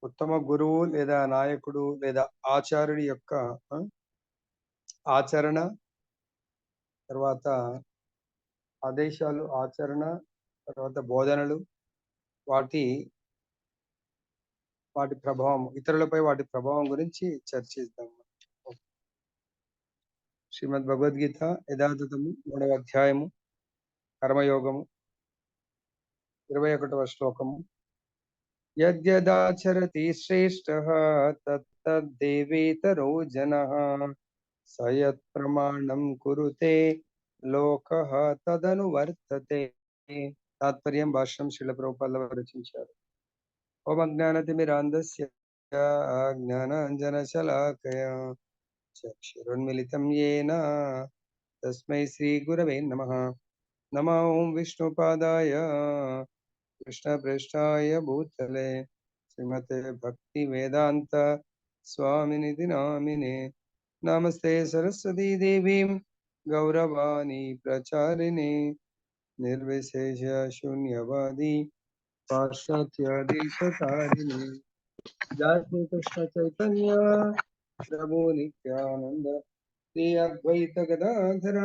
ఉత్తమ గురువు లేదా నాయకుడు లేదా ఆచార్యుడి యొక్క ఆ, ఆచరణ, తర్వాత ఆదేశాలు, ఆచరణ, తర్వాత బోధనలు, వాటి వాటి ప్రభావం, ఇతరులపై వాటి ప్రభావం గురించి చర్చిద్దాం. శ్రీమద్ భగవద్గీత యథాతథము 3వ అధ్యాయము కర్మయోగము 21వ శ్లోకము. యద్యదాచరతి శ్రేష్ఠః తత్తద్దేవేతరో జనః సయత్ ప్రమాణం కురుతే లోకః తదనువర్తతే. తాత్పర్యం భాష్యం శ్రీల ప్రభుపాదుల వారు రచించారు. ఓం అజ్ఞానతిమిరాంధస్య జ్ఞానాంజనశలాకయా చక్షురున్మిలితం యేన తస్మై శ్రీ గురవే నమః. నమో ఓం విష్ణుపాదాయ కృష్ణప్రేష్ఠాయ భూతలే శ్రీమతే భక్తి వేదాంత స్వామినిధి నామినే. నమస్తే సరస్వతీ దేవీం గౌరవాణి ప్రచారిణి నిర్విశేష శూన్యవాది పాశ్చాత్యదేశతారిణి. జయ శ్రీ కృష్ణ చైతన్య ప్రభు నిత్యానంద శ్రీ అద్వైత గదాధర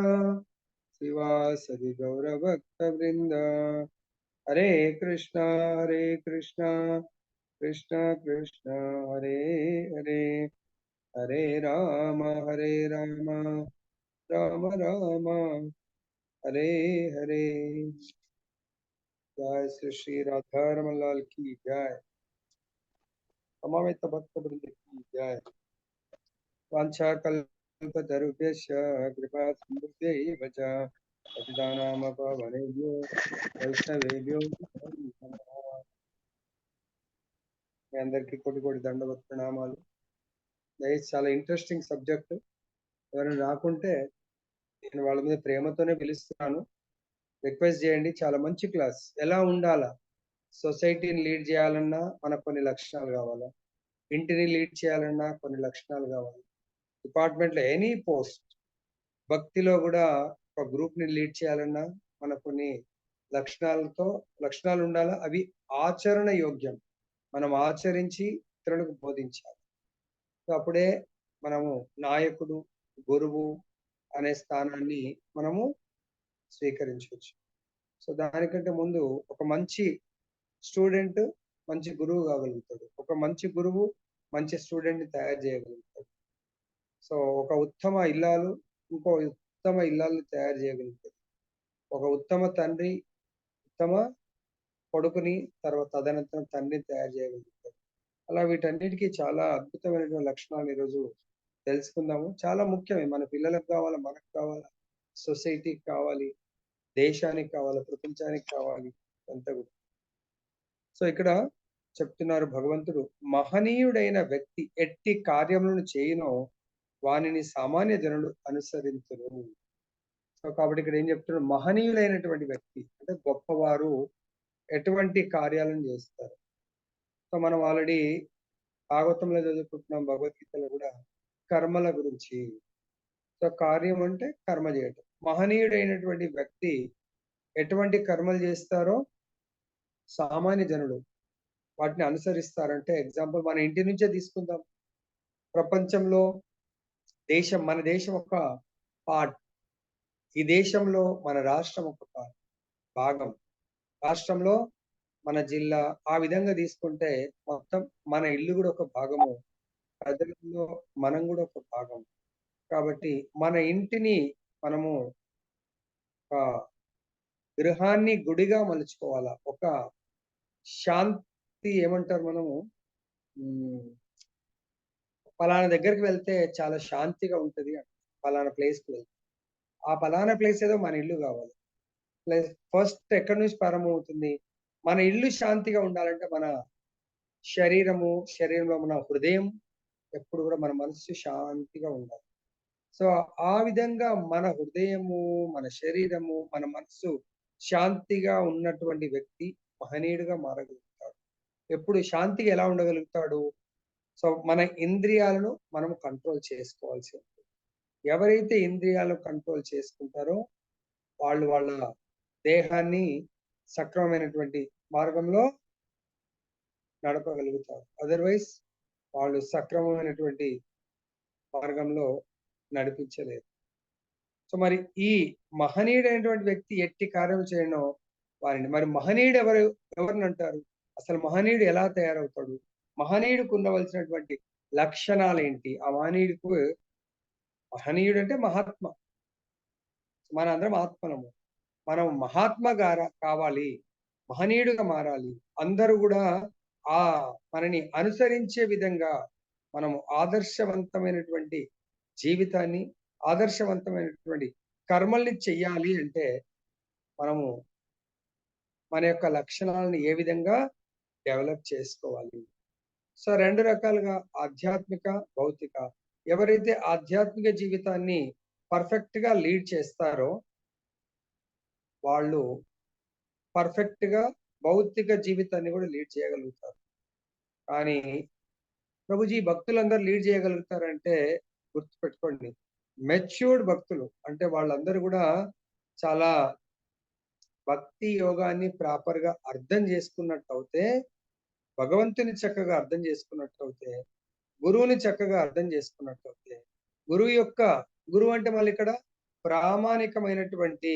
శివాసది గౌరభక్త వృంద. హరే కృష్ణ కృష్ణ కృష్ణ హరే హరే, హరే రామ రామ రామ హరే హరే. जय श्री श्री राधा रमन लाल की जय. समवेत भक्त वृंद की जय. वांछा कल्पतरुभ्यश्च कृपा सिन्धुभ्यैव च पतितानामपावनेभ्यो वैष्णवेभ्यो नमो नमः. మీ అందరికీ కోటి కోటి దండవత్ ప్రణామాలు. దయచేసి చాలా ఇంట్రెస్టింగ్ సబ్జెక్ట్. ఎవరైనా రాకుంటే నేను వాళ్ళ మీద ప్రేమతోనే పిలుస్తున్నాను, రిక్వెస్ట్ చేయండి. చాలా మంచి క్లాస్. ఎలా ఉండాలా, సొసైటీని లీడ్ చేయాలన్నా మనకు కొన్ని లక్షణాలు కావాలా, ఇంటిని లీడ్ చేయాలన్నా కొన్ని లక్షణాలు కావాలి, డిపార్ట్మెంట్లో ఎనీ పోస్ట్, భక్తిలో కూడా ఒక గ్రూప్ ని లీడ్ చేయాలన్నా మనకు కొన్ని లక్షణాలు ఉండాలా. అవి ఆచరణ యోగ్యం, మనం ఆచరించి ఇతరులకు బోధించాలి. సో అప్పుడే మనము నాయకుడు, గురువు అనే స్థానాన్ని మనము స్వీకరించవచ్చు. సో దానికంటే ముందు ఒక మంచి స్టూడెంట్ మంచి గురువు కాగలుగుతాడు, ఒక మంచి గురువు మంచి స్టూడెంట్ ని తయారు చేయగలుగుతాడు. సో ఒక ఉత్తమ ఇల్లాలు ఇంకో ఉత్తమ ఇల్లాలు తయారు చేయగలుగుతాడు. ఒక ఉత్తమ తండ్రి ఉత్తమ కొడుకుని, తర్వాత తదనంతరం తండ్రిని తయారు చేయగలుగుతాడు. అలా వీటన్నిటికీ చాలా అద్భుతమైనటువంటి లక్షణాలు ఈరోజు తెలుసుకుందాము. చాలా ముఖ్యమే, మన పిల్లలకు కావాలా, మనకు కావాలా, సొసైటీకి కావాలి, దేశానికి కావాలి, ప్రపంచానికి కావాలి, అంతా కూడా. సో ఇక్కడ చెప్తున్నారు భగవంతుడు, మహనీయుడైన వ్యక్తి ఎట్టి కార్యములను చేయునో వానిని సామాన్య జనులు అనుసరించును. సో కాబట్టి ఇక్కడ ఏం చెప్తున్నారు, మహనీయులైనటువంటి వ్యక్తి అంటే గొప్పవారు ఎటువంటి కార్యాలను చేస్తారు. సో మనం ఆల్రెడీ భాగవతంలో చదువుకుంటున్నాం, భగవద్గీతలో కూడా కర్మల గురించి. సో కార్యం అంటే కర్మ చేయటం. మహనీయుడైనటువంటి వ్యక్తి ఎటువంటి కర్మలు చేస్తారో సామాన్య జనులు వాటిని అనుసరిస్తారంటే, ఎగ్జాంపుల్ మన ఇంటి నుంచే తీసుకుందాం. ప్రపంచంలో మన దేశం ఒక పార్ట్, ఈ దేశంలో మన రాష్ట్రం ఒక భాగం, రాష్ట్రంలో మన జిల్లా, ఆ విధంగా తీసుకుంటే మొత్తం మన ఇల్లు కూడా ఒక భాగము, ప్రజలలో మనం కూడా ఒక భాగం. కాబట్టి మన ఇంటిని మనము ఒక గృహాన్ని గుడిగా మలుచుకోవాలా. ఒక శాంతి ఏమంటారు మనము, పలానా దగ్గరికి వెళ్తే చాలా శాంతిగా ఉంటది, పలానా ప్లేస్కి వెళ్తే ఆ పలానా ప్లేస్ ఏదో మన ఇల్లు కావాలి. ప్లస్ ఫస్ట్ ఎక్కడి నుంచి ప్రారంభమవుతుంది, మన ఇల్లు శాంతిగా ఉండాలంటే మన శరీరంలో మన హృదయం ఎప్పుడు కూడా, మన మనసు శాంతిగా ఉండాలి. సో ఆ విధంగా మన హృదయము, మన శరీరము, మన మనసు శాంతిగా ఉన్నటువంటి వ్యక్తి మహనీయుడిగా మారగలుగుతాడు. ఎప్పుడు శాంతిగా ఎలా ఉండగలుగుతాడు? సో మన ఇంద్రియాలను మనం కంట్రోల్ చేసుకోవాల్సి ఉంటుంది. ఎవరైతే ఇంద్రియాలను కంట్రోల్ చేసుకుంటారో వాళ్ళ దేహాన్ని సక్రమమైనటువంటి మార్గంలో నడపగలుగుతారు. అదర్వైజ్ వాళ్ళు సక్రమమైనటువంటి మార్గంలో నడిపించలేరు. సో మరి ఈ మహనీయుడైనటువంటి వ్యక్తి ఎట్టి కార్యం చేయనో వారిని, మరి మహనీయుడు ఎవరిని అంటారు? అసలు మహనీయుడు ఎలా తయారవుతాడు? మహనీయుడికి ఉండవలసినటువంటి లక్షణాలు ఏంటి? ఆ మహనీయుడు అంటే మహాత్మ. మనందరం ఆత్మలము. మనం మహాత్మ కావాలి, మహనీయుడుగా మారాలి. అందరూ కూడా ఆ మనని అనుసరించే విధంగా మనము ఆదర్శవంతమైనటువంటి జీవితాన్ని, ఆదర్శవంతమైనటువంటి కర్మల్ని చెయ్యాలి అంటే మనము మన యొక్క లక్షణాలను ఏ విధంగా డెవలప్ చేసుకోవాలి. సో 2 రకాలుగా ఆధ్యాత్మిక, భౌతిక. ఎవరైతే ఆధ్యాత్మిక జీవితాన్ని పర్ఫెక్ట్ గా లీడ్ చేస్తారో వాళ్ళు పర్ఫెక్ట్ గా భౌతిక జీవితాన్ని కూడా లీడ్ చేయగలుగుతారు. కానీ ప్రభుజీ భక్తులందరూ లీడ్ చేయగలుగుతారంటే గుర్తుపెట్టుకోండి, మెచ్యూర్డ్ భక్తులు అంటే వాళ్ళందరూ కూడా చాలా భక్తి యోగాన్ని ప్రాపర్ గా అర్థం చేసుకున్నట్టయితే, భగవంతుని చక్కగా అర్థం చేసుకున్నట్టయితే, గురువుని చక్కగా అర్థం చేసుకున్నట్టయితే, గురువు అంటే మళ్ళీ ఇక్కడ ప్రామాణికమైనటువంటి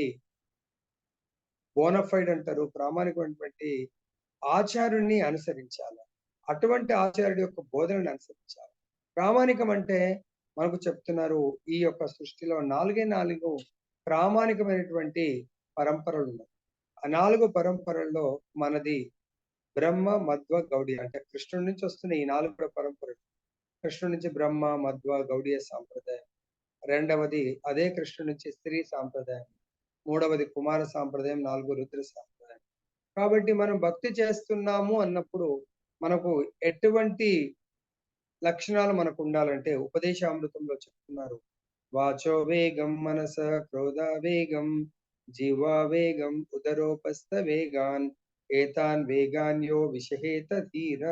బోనఫైడ్ అంటారు, ప్రామాణికమైనటువంటి ఆచార్యుడిని అనుసరించాలి. అటువంటి ఆచార్యుడి యొక్క బోధనను అనుసరించాలి. ప్రామాణికం అంటే మనకు చెప్తున్నారు, ఈ యొక్క సృష్టిలో 4 ప్రామాణికమైనటువంటి పరంపరలు ఉన్నాయి. ఆ 4 పరంపరల్లో మనది బ్రహ్మ, మధ్వ, గౌడీయ. అంటే కృష్ణుడి నుంచి వస్తున్న ఈ 4 పరంపరలు. కృష్ణుడి నుంచి బ్రహ్మ, మధ్వ, గౌడీయ సాంప్రదాయం. రెండవది అదే కృష్ణుడి నుంచి స్త్రీ సాంప్రదాయం. మూడవది కుమార సాంప్రదాయం. 4 రుద్ర సాంప్రదాయం. కాబట్టి మనం భక్తి చేస్తున్నాము అన్నప్పుడు మనకు ఎటువంటి లక్షణాలు మనకు ఉండాలంటే ఉపదేశామృతంలో చెప్తున్నారు, వాచో వేగం మనస క్రోధ వేగం జీవా వేగం ఉదరోపస్థ వేగాన్ ఏతాన్ వేగాన్యో విషహేత ధీర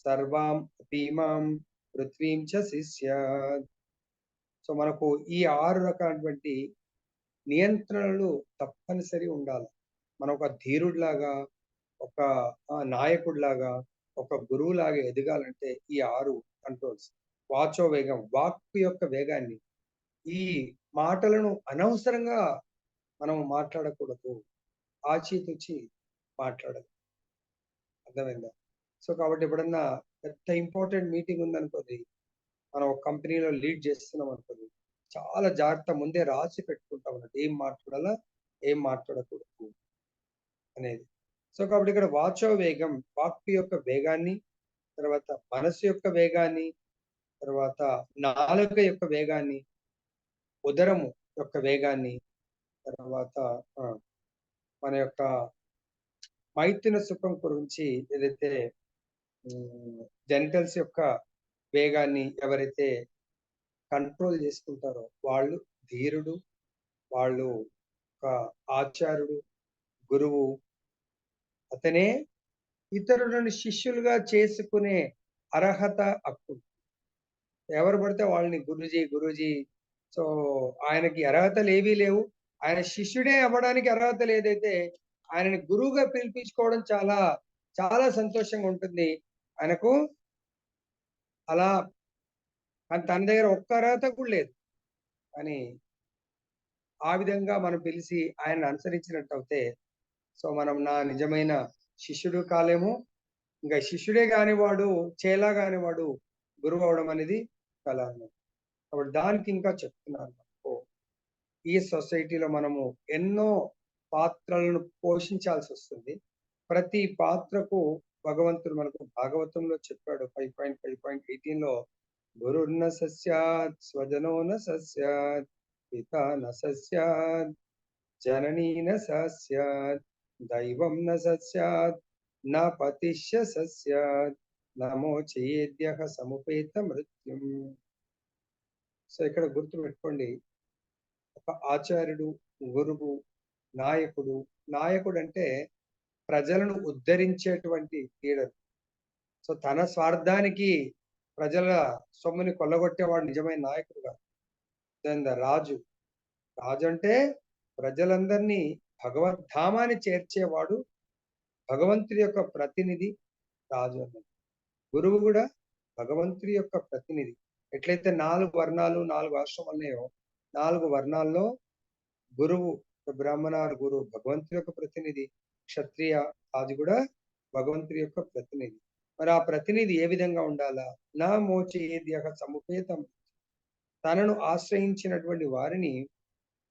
సర్వాం అపీమాం పృథ్వీం చ శిష్యాత్. సో మనకు ఈ 6 రకాలైనటువంటి నియంత్రణలు తప్పనిసరి ఉండాలి. మనం ఒక ధీరుడిలాగా, ఒక నాయకుడిలాగా, ఒక గురువులాగా ఎదగాలంటే ఈ 6 కంట్రోల్స్. వాచో వేగం, వాక్కు యొక్క వేగాన్ని, ఈ మాటలను అనవసరంగా మనం మాట్లాడకూడదు, ఆచితూచి మాట్లాడాలి. అర్థమైందా? సో కాబట్టి ఎప్పుడన్నా పెద్ద ఇంపార్టెంట్ మీటింగ్ ఉందనుకోండి, మనం ఒక కంపెనీలో లీడ్ చేస్తున్నాం అనుకోండి, చాలా జాగ్రత్త ముందే రాసి పెట్టుకుంటాం అన్నట్టు, ఏం మాట్లాడాలా, ఏం మాట్లాడకూడదు అనేది. సో కాబట్టి ఇక్కడ వాచో వేగం, వాక్కు యొక్క వేగాన్ని, తర్వాత మనసు యొక్క వేగాన్ని, తర్వాత నాలుక యొక్క వేగాన్ని, ఉదరము యొక్క వేగాన్ని, తర్వాత మన యొక్క మైథున సుఖం గురించి ఏదైతే జెనిటల్స్ యొక్క వేగాన్ని ఎవరైతే కంట్రోల్ చేసుకుంటారో వాళ్ళు ధీరుడు, వాళ్ళు ఒక ఆచార్యుడు, గురువు. అతనే ఇతరులను శిష్యులుగా చేసుకునే అర్హత, హక్కు. ఎవరు పడితే వాళ్ళని గురూజీ. సో ఆయనకి అర్హతలు ఏవీ లేవు, ఆయన శిష్యుడే అవ్వడానికి అర్హత లేదైతే ఆయనని గురువుగా పిలిపించుకోవడం చాలా చాలా సంతోషంగా ఉంటుంది ఆయనకు. అలా తన దగ్గర ఒక్క అర్హత కూడా లేదు, కానీ ఆ విధంగా మనం పిలిచి ఆయన అనుసరించినట్టయితే సో మనం నా నిజమైన శిష్యుడు కాలేము. ఇంకా శిష్యుడే కానివాడు, చేలా కానివాడు గురువు అవడం అనేది కళ అన్నమాట. కాబట్టి దానికి ఇంకా చెప్తున్నాను, ఈ సొసైటీలో మనము ఎన్నో పాత్రలను పోషించాల్సి వస్తుంది. ప్రతి పాత్రకు భగవంతుడు మనకు భాగవతంలో చెప్పాడు 5.5.18లో, గురుర్న సస్యాత్ స్వజనో న సస్యాత్ పితా న సస్యాత్ జననీ న సస్యాత్ దైవం న సస్యాత్ నా పతిష్య సస్యాత్ నమో చేద్యః సముపేత మృత్యుం. సో ఇక్కడ గుర్తు పెట్టుకోండి, ఒక ఆచార్యుడు, గురువు, నాయకుడు. నాయకుడు అంటే ప్రజలను ఉద్ధరించేటువంటి లీడర్. సో తన స్వార్థానికి ప్రజల సొమ్ముని కొల్లగొట్టేవాడు నిజమైన నాయకుడు కాదు. రాజు అంటే ప్రజలందరినీ భగవద్ధామాన్ని చేర్చేవాడు, భగవంతుడి యొక్క ప్రతినిధి. రాజు అన్నది. గురువు కూడా భగవంతుడి యొక్క ప్రతినిధి. ఎట్లయితే 4 వర్ణాలు, 4 ఆశ్రమాలు ఉన్నాయో, 4 వర్ణాల్లో గురువు, బ్రాహ్మణ గురువు భగవంతుడి యొక్క ప్రతినిధి, క్షత్రియ అది కూడా భగవంతుడి యొక్క ప్రతినిధి. మరి ఆ ప్రతినిధి ఏ విధంగా ఉండాలా? నా మోచేద్యః సముపేతం, తనను ఆశ్రయించినటువంటి వారిని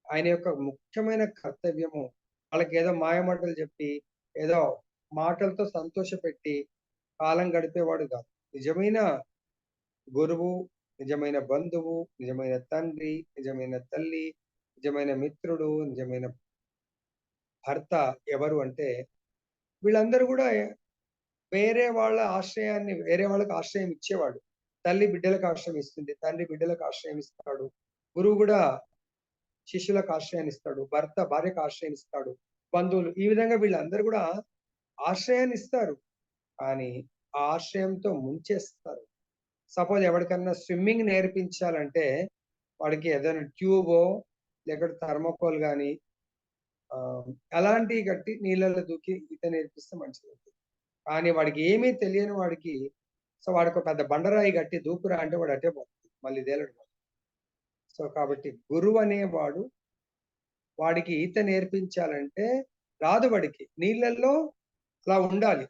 ఆయన యొక్క ముఖ్యమైన కర్తవ్యము, వాళ్ళకి ఏదో మాయమాటలు చెప్పి, ఏదో మాటలతో సంతోషపెట్టి కాలం గడిపేవాడు కాదు. నిజమైన గురువు, నిజమైన బంధువు, నిజమైన తండ్రి, నిజమైన తల్లి, నిజమైన మిత్రుడు, నిజమైన భర్త ఎవరు అంటే, వీళ్ళందరూ కూడా వేరే వాళ్ళ ఆశ్రయాన్ని వేరే వాళ్ళకి ఆశ్రయం ఇచ్చేవాడు. తల్లి బిడ్డలకు ఆశ్రయం ఇస్తుంది, తండ్రి బిడ్డలకు ఆశ్రయం ఇస్తాడు, గురువు కూడా శిష్యులకు ఆశ్రయాన్ని ఇస్తాడు, భర్త భార్యకు ఆశ్రయం ఇస్తాడు, బంధువులు, ఈ విధంగా వీళ్ళందరూ కూడా ఆశ్రయాన్ని ఇస్తారు. కానీ ఆ ఆశ్రయంతో ముంచేస్తారు. సపోజ్ ఎవరికన్నా స్విమ్మింగ్ నేర్పించాలంటే వాడికి ఏదైనా ట్యూబో లేకపోతే థర్మోకోల్ కానీ అలాంటివి కట్టి నీళ్ళలో దూకి ఈత నేర్పిస్తే మంచిది. కానీ వాడికి ఏమీ తెలియని వాడికి, సో వాడికి ఒక పెద్ద బండరాయి కట్టి దూకురా అంటే వాడు అట్టే పోతుంది, మళ్ళీ తేలడు. సో కాబట్టి గురువు అనేవాడు వాడికి ఈత నేర్పించాలంటే రాదు, వాడికి నీళ్ళల్లో అలా ఉండాలి.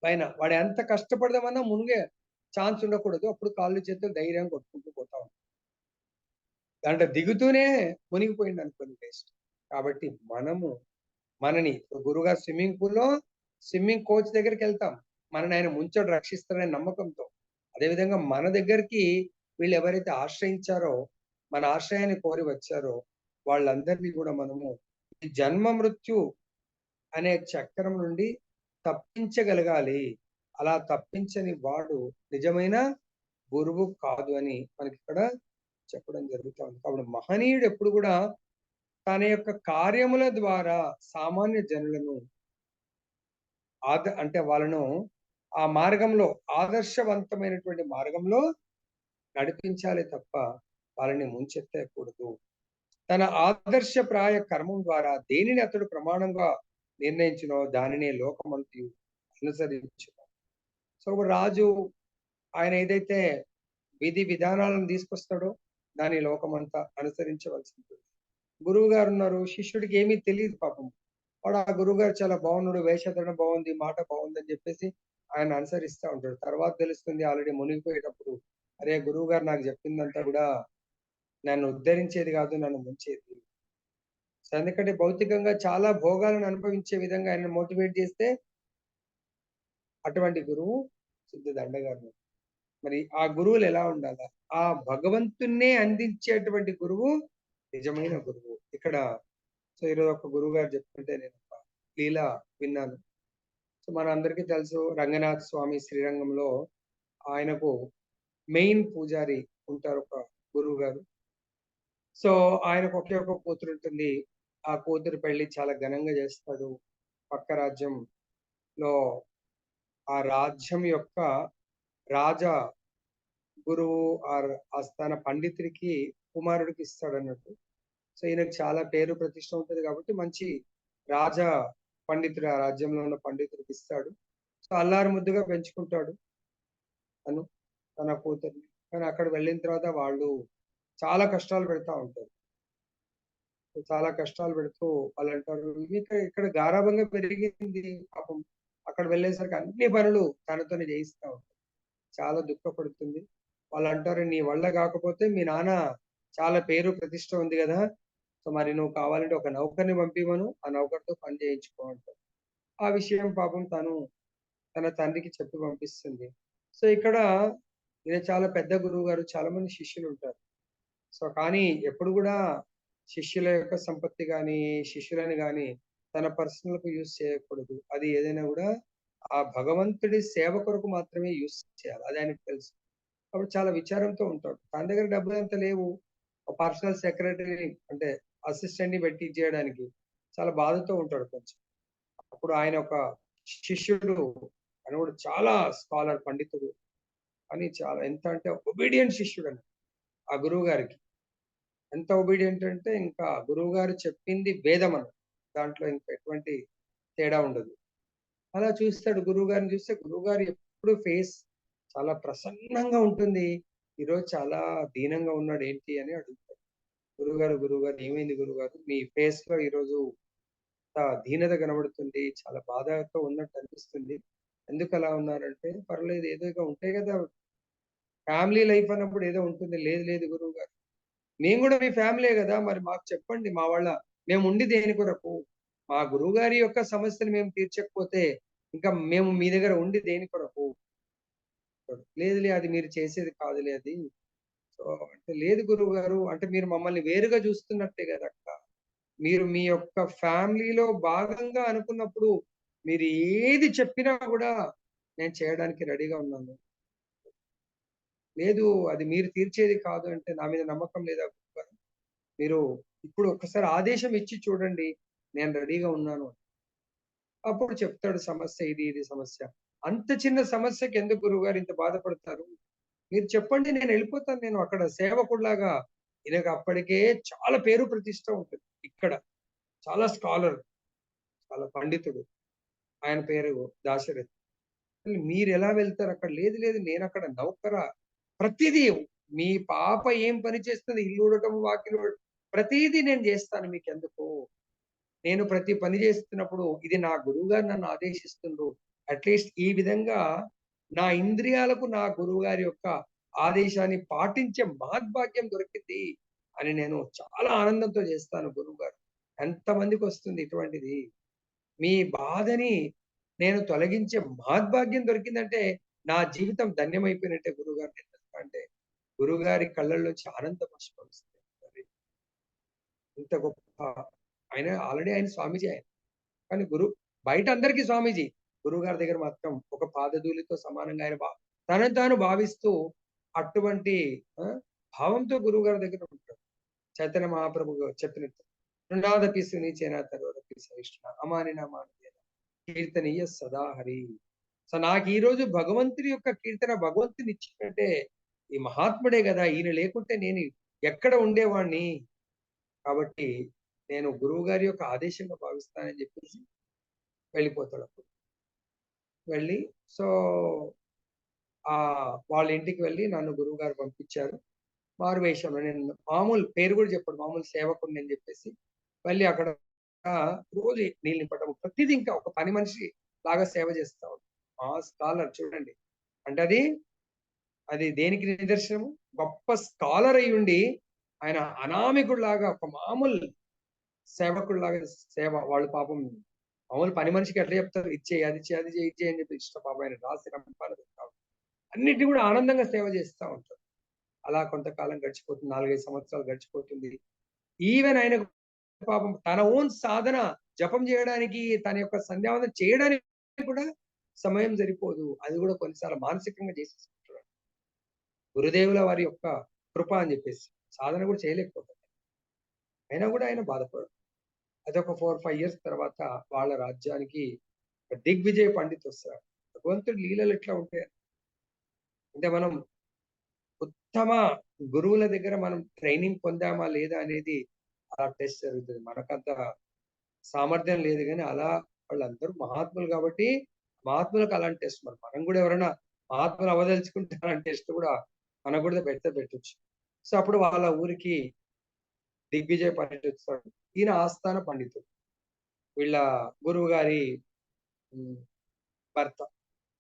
పైన వాడు ఎంత కష్టపడదామన్నా మునిగే ఛాన్స్ ఉండకూడదు. అప్పుడు కాళ్ళు చేతులు ధైర్యం కొట్టుకుంటూ పోతా ఉంటాం. దాంట్లో దిగుతూనే మునిగిపోయింది అనుకోండి వేస్ట్. కాబట్టి మనని గురువుగారు స్విమ్మింగ్ పూల్లో స్విమ్మింగ్ కోచ్ దగ్గరికి వెళ్తాం, మనని ఆయన ముంచడు, రక్షిస్తారనే నమ్మకంతో. అదేవిధంగా మన దగ్గరికి వీళ్ళు ఎవరైతే ఆశ్రయించారో, మన ఆశ్రయాన్ని కోరి వచ్చారో, వాళ్ళందరినీ కూడా మనము ఈ జన్మ మృత్యు అనే చక్రం నుండి తప్పించగలగాలి. అలా తప్పించని వాడు నిజమైన గురువు కాదు అని మనకి ఇక్కడ చెప్పడం జరుగుతూ ఉంది. కాబట్టి మహనీయుడు ఎప్పుడు కూడా తన యొక్క కార్యముల ద్వారా సామాన్య జనులను అంటే వాళ్ళను ఆ మార్గంలో, ఆదర్శవంతమైనటువంటి మార్గంలో నడిపించాలి తప్ప వాళ్ళని ముంచెత్తకూడదు. తన ఆదర్శప్రాయ కర్మం ద్వారా దేనిని అతడు ప్రమాణంగా నిర్ణయించినో దానినే లోకమంతయు అనుసరించును. సో రాజు ఆయన ఏదైతే విధి విధానాలను తీసుకొస్తాడో దాని లోకమంతా అనుసరించవలసి ఉంటుంది. గురువు గారు ఉన్నారు, శిష్యుడికి ఏమీ తెలియదు పాపం. వాడు ఆ గురువు గారు చాలా బాగున్నాడు, వేషధరణ బాగుంది, మాట బాగుంది అని చెప్పేసి ఆయన అనుసరిస్తూ ఉంటాడు. తర్వాత తెలుస్తుంది ఆల్రెడీ మునిగిపోయేటప్పుడు, అరే గురువు గారు నాకు చెప్పిందంతా కూడా నన్ను ఉద్ధరించేది కాదు, నన్ను ముంచేది. సో ఎందుకంటే భౌతికంగా చాలా భోగాలను అనుభవించే విధంగా ఆయన మోటివేట్ చేస్తే అటువంటి గురువు శుద్ధ దండగారు. మరి ఆ గురువులు ఎలా ఉండాలా? ఆ భగవంతున్నే అందించేటువంటి గురువు నిజమైన గురువు. ఇక్కడ సో ఈరోజు ఒక గురువు గారు చెప్తుంటే నేను ఒక లీల విన్నాను. సో మన అందరికీ తెలుసు, రంగనాథ్ స్వామి శ్రీరంగంలో ఆయనకు మెయిన్ పూజారి ఉంటారు, ఒక గురువు గారు. సో ఆయనకు ఒకే ఒక కూతురు ఉంటుంది. ఆ కూతురు పెళ్లి చాలా ఘనంగా చేస్తాడు. పక్క రాజ్యంలో ఆ రాజ్యం యొక్క రాజా గురువు ఆస్థాన పండితుడికి కుమారుడికి ఇస్తాడు అన్నట్టు. సో ఈయనకు చాలా పేరు ప్రతిష్ట ఉంటుంది కాబట్టి మంచి రాజా పండితుడు ఆ రాజ్యంలో ఉన్న పండితుడికి ఇస్తాడు. సో అల్లారు ముద్దుగా పెంచుకుంటాడు తన కూతుర్ని. కానీ అక్కడ వెళ్ళిన తర్వాత వాళ్ళు చాలా కష్టాలు పెడతా ఉంటారు. చాలా కష్టాలు పెడుతూ వాళ్ళు అంటారు, ఇక్కడ గారాబంగా పెరిగింది పాపం, అక్కడ వెళ్ళేసరికి అన్ని పనులు తనతోనే చేయిస్తా ఉంటారు. చాలా దుఃఖపడుతుంది. వాళ్ళు అంటారు, నీ వల్ల కాకపోతే మీ నాన్న చాలా పేరు ప్రతిష్ట ఉంది కదా, సో మరి నువ్వు కావాలంటే ఒక నౌకర్ని పంపిమను, ఆ నౌకర్తో పని చేయించుకో అంటారు. ఆ విషయం పాపం తను తన తండ్రికి చెప్పి పంపిస్తుంది. సో ఇక్కడ ఈయన చాలా పెద్ద గురువు గారు, చాలా మంది శిష్యులు ఉంటారు. సో కానీ ఎప్పుడు కూడా శిష్యుల యొక్క సంపత్తి కానీ శిష్యులని కానీ తన పర్సనల్ కు యూజ్ చేయకూడదు. అది ఏదైనా కూడా ఆ భగవంతుడి సేవ కొరకు మాత్రమే యూజ్ చేయాలి, అది ఆయనకు తెలుసు. కాబట్టి చాలా విచారంతో ఉంటాడు. తన దగ్గర డబ్బులు అంత లేవు, ఒక పర్సనల్ సెక్రటరీ అంటే అసిస్టెంట్ ని పెట్టి చేయడానికి చాలా బాధతో ఉంటాడు కొంచెం. అప్పుడు ఆయన ఒక శిష్యుడు, ఆయన కూడా చాలా స్కాలర్ పండితుడు అని, చాలా ఎంత అంటే ఒబీడియంట్ శిష్యుడు అని ఆ గురువు గారికి. ఎంత ఒబీడియంట్ అంటే ఇంకా గురువు గారు చెప్పింది వేదం అన్న, దాంట్లో ఇంకా ఎటువంటి తేడా ఉండదు. అలా చూస్తాడు గురువుగారిని చూస్తే గురువుగారు ఎప్పుడు ఫేస్ చాలా ప్రసన్నంగా ఉంటుంది. ఈరోజు చాలా దీనంగా ఉన్నాడు ఏంటి అని అడుగుతాడు. గురువుగారు ఏమైంది గురువుగారు? మీ ఫేస్‌లో ఈరోజు దీనత కనబడుతుంది. చాలా బాధతో ఉన్నట్టు అనిపిస్తుంది. ఎందుకలా ఉన్నారంటే, పర్లేదు ఏదో ఇక ఉంటాయి గదా! ఫ్యామిలీ లైఫ్ అన్నప్పుడు ఏదో ఉంటుంది. లేదు లేదు గురువుగారు. మేము గూడా మీ ఫ్యామిలీయే గదా! మరి మాకు చెప్పండి. మేముండి దేని కొరకు? మా గురువుగారి యొక్క సమస్యలు మేము తీర్చకపోతే, ఇంకా మేము మీ దగ్గర ఉండి దేని కొరకు? లేదులే అది మీరు చేసేది కాదులే అది. సో, అంటే లేదు గురువుగారు. అంటే మీరు మమ్మల్ని వేరుగా చూస్తున్నట్టే గదక్క. మీరు మీ యొక్క ఫ్యామిలీలో భాగంగా అనుకున్నప్పుడు, మీరు ఏది చెప్పినా గూడా నేను చేయడానికి రెడీగా ఉన్నాను. లేదు అది మీరు తీర్చేది కాదు అంటే నా మీద నమ్మకం లేదా గురువుగారు? మీరు ఇప్పుడు ఒక్కసారి ఆదేశం ఇచ్చి చూడండి. నేను రెడీగా ఉన్నాను. అప్పుడు చెప్తాడు సమస్య ఇది సమస్య. అంత చిన్న సమస్యకి ఎందుకు గురువుగారు ఇంత బాధపడతారు? మీరు చెప్పండి నేనెళ్ళిపోతాను. నేను అక్కడ సేవకుడిలాగా ఈయనకు అప్పటికే చాలా పేరు ప్రతిష్ట ఉంటుంది. ఇక్కడ చాలా స్కాలర్, చాలా పండితుడు. ఆయన పేరు దాశరథి. మీరెలా వెళ్తారు అక్కడ? లేదు లేదు నేనక్కడ నౌకరా. ప్రతిదీ మీ పాప ఏం పని చేస్తది ఇల్లు ఊడటం, వాకిలి ఊడటం ప్రతీదీ నేను జేస్తాను మీకెందుకు? నేను ప్రతి పని చేస్తున్నప్పుడు ఇది నా గురువుగారు నన్ను ఆదేశిస్తుండ్రు. అట్‌లీస్ట్ ఈ విధంగా నా ఇంద్రియాలకు నా గురువుగారి యొక్క ఆదేశాన్ని పాటించే మహద్భాగ్యం దొరికింది అని నేను చాలా ఆనందంతో చేస్తాను గురువుగారు. ఎంతమందికొస్తుంది ఇటువంటిది? మీ బాధని నేను తొలగించే మహద్భాగ్యం దొరికిందంటే నా జీవితం ధన్యమైపోయినట్టే గురువుగారు అంటే గురువుగారి కళ్ళల్లోంచి ఆనంద బాష్పాలొస్తాయి. ఇంత గొప్ప ఆయన స్వామీజీ ఆయన. కానీ బయట అందరికీ స్వామీజీ. గురువుగారి దగ్గర మాత్రం ఒక పాదధూళితో సమానంగా ఆయన తనను తాను భావిస్తూ అటువంటి ఆ! భావంతో గురువుగారి దగ్గర ఉంటాడు. చైతన్య మహాప్రభు చెప్పినట్టు. "శృణ్వాదపి సునిచేన తరోరపి సహిష్ణున అమానిన మానవేన కీర్తనీయ సదా హరి." సో నాకు ఈ రోజు భగవంతుడి యొక్క కీర్తన భగవంతుని ఇచ్చినట్టే ఈ మహాత్ముడే గదా! ఈయన లేకుంటే నేను ఎక్కడ ఉండేవాడిని? కాబట్టి నేను గురువుగారి యొక్క ఆదేశంగా భావిస్తానని చెప్పేసి వెళ్ళిపోతాడప్పుడు. వెళ్ళి సో, వాళ్ళ ఇంటికి వెళ్ళి నన్ను గురువుగారు పంపించారు. మారువేషంలో నేను మామూలు పేరు గూడా చెప్పడు. మామూలు సేవకుడిని అని జెప్పేసి వెళ్ళి అక్కడ రోజు నీళ్ళు నింపడం ప్రతీదీ ఇంకా ఒక పని మనిషి లాగా సేవ చేస్తా ఉంటాను. స్కాలర్ చూడండి. అంటే అది దేనికి నిదర్శనము? గొప్ప స్కాలర్ అయ్యుండి ఆయన అనామికుడిలాగా ఒక మామూలు సేవకుడిలాగా వాళ్ళు పాపం మామూలు పని మనిషికి ఎట్లా చెప్తారు? ఇది చెయ్యి, అది చెయ్యి, అది చెయ్యి, ఇది చెయ్యి అని చెప్పి పాపం ఆయన రాసి రంపాన పెడతా ఉంటారు. అన్నిటిని కూడా ఆనందంగా సేవ చేస్తా ఉంటారు. అలా కొంతకాలం గడిచిపోతుంది. 4, 5 సంవత్సరాలు గడిచిపోతుంది. ఈవెన్ ఆయనకు పాపం తన ఓన్ సాధన జపం చేయడానికి, తన యొక్క సంధ్యావందనం చేయడానికి కూడా సమయం సరిపోదు. అది కూడా కొన్నిసార్లు మానసికంగా చేసేసుకుంటాడు. గురుదేవుల వారి యొక్క కృప అని చెప్పేసి. సాధన కూడా చేయలేకపోతాడు. అయినా కూడా ఆయన బాధపడడు. అదొక 4, 5 ఇయర్స్ తర్వాత వాళ్ళ రాజ్యానికి దిగ్విజయ పండిత్ వస్తాడు. భగవంతుడి లీలలు ఎట్లా ఉంటాయి అంటే మనం ఉత్తమ గురువుల దగ్గర మనం ట్రైనింగ్ పొందామా లేదా అనేది అలా టెస్ట్ జరుగుతది. మనకంత సామర్థ్యం లేదు గానీ అలా వాళ్ళందరూ మహాత్ములు కాబట్టి మహాత్ములకు అలాంటి టెస్ట్ మనం కూడా ఎవరైనా మహాత్ములు అవ్వదలుచుకుంటే అలాంటి టెస్ట్ కూడా మనకు కూడా పెట్టొచ్చు. సో అప్పుడు వాళ్ళ ఊరికి దిగ్విజయ పండితుడు వస్తాడు. ఈయన ఆస్థాన పండితుడు. వీళ్ళ గురువు గారి హ్మ్. భర్త.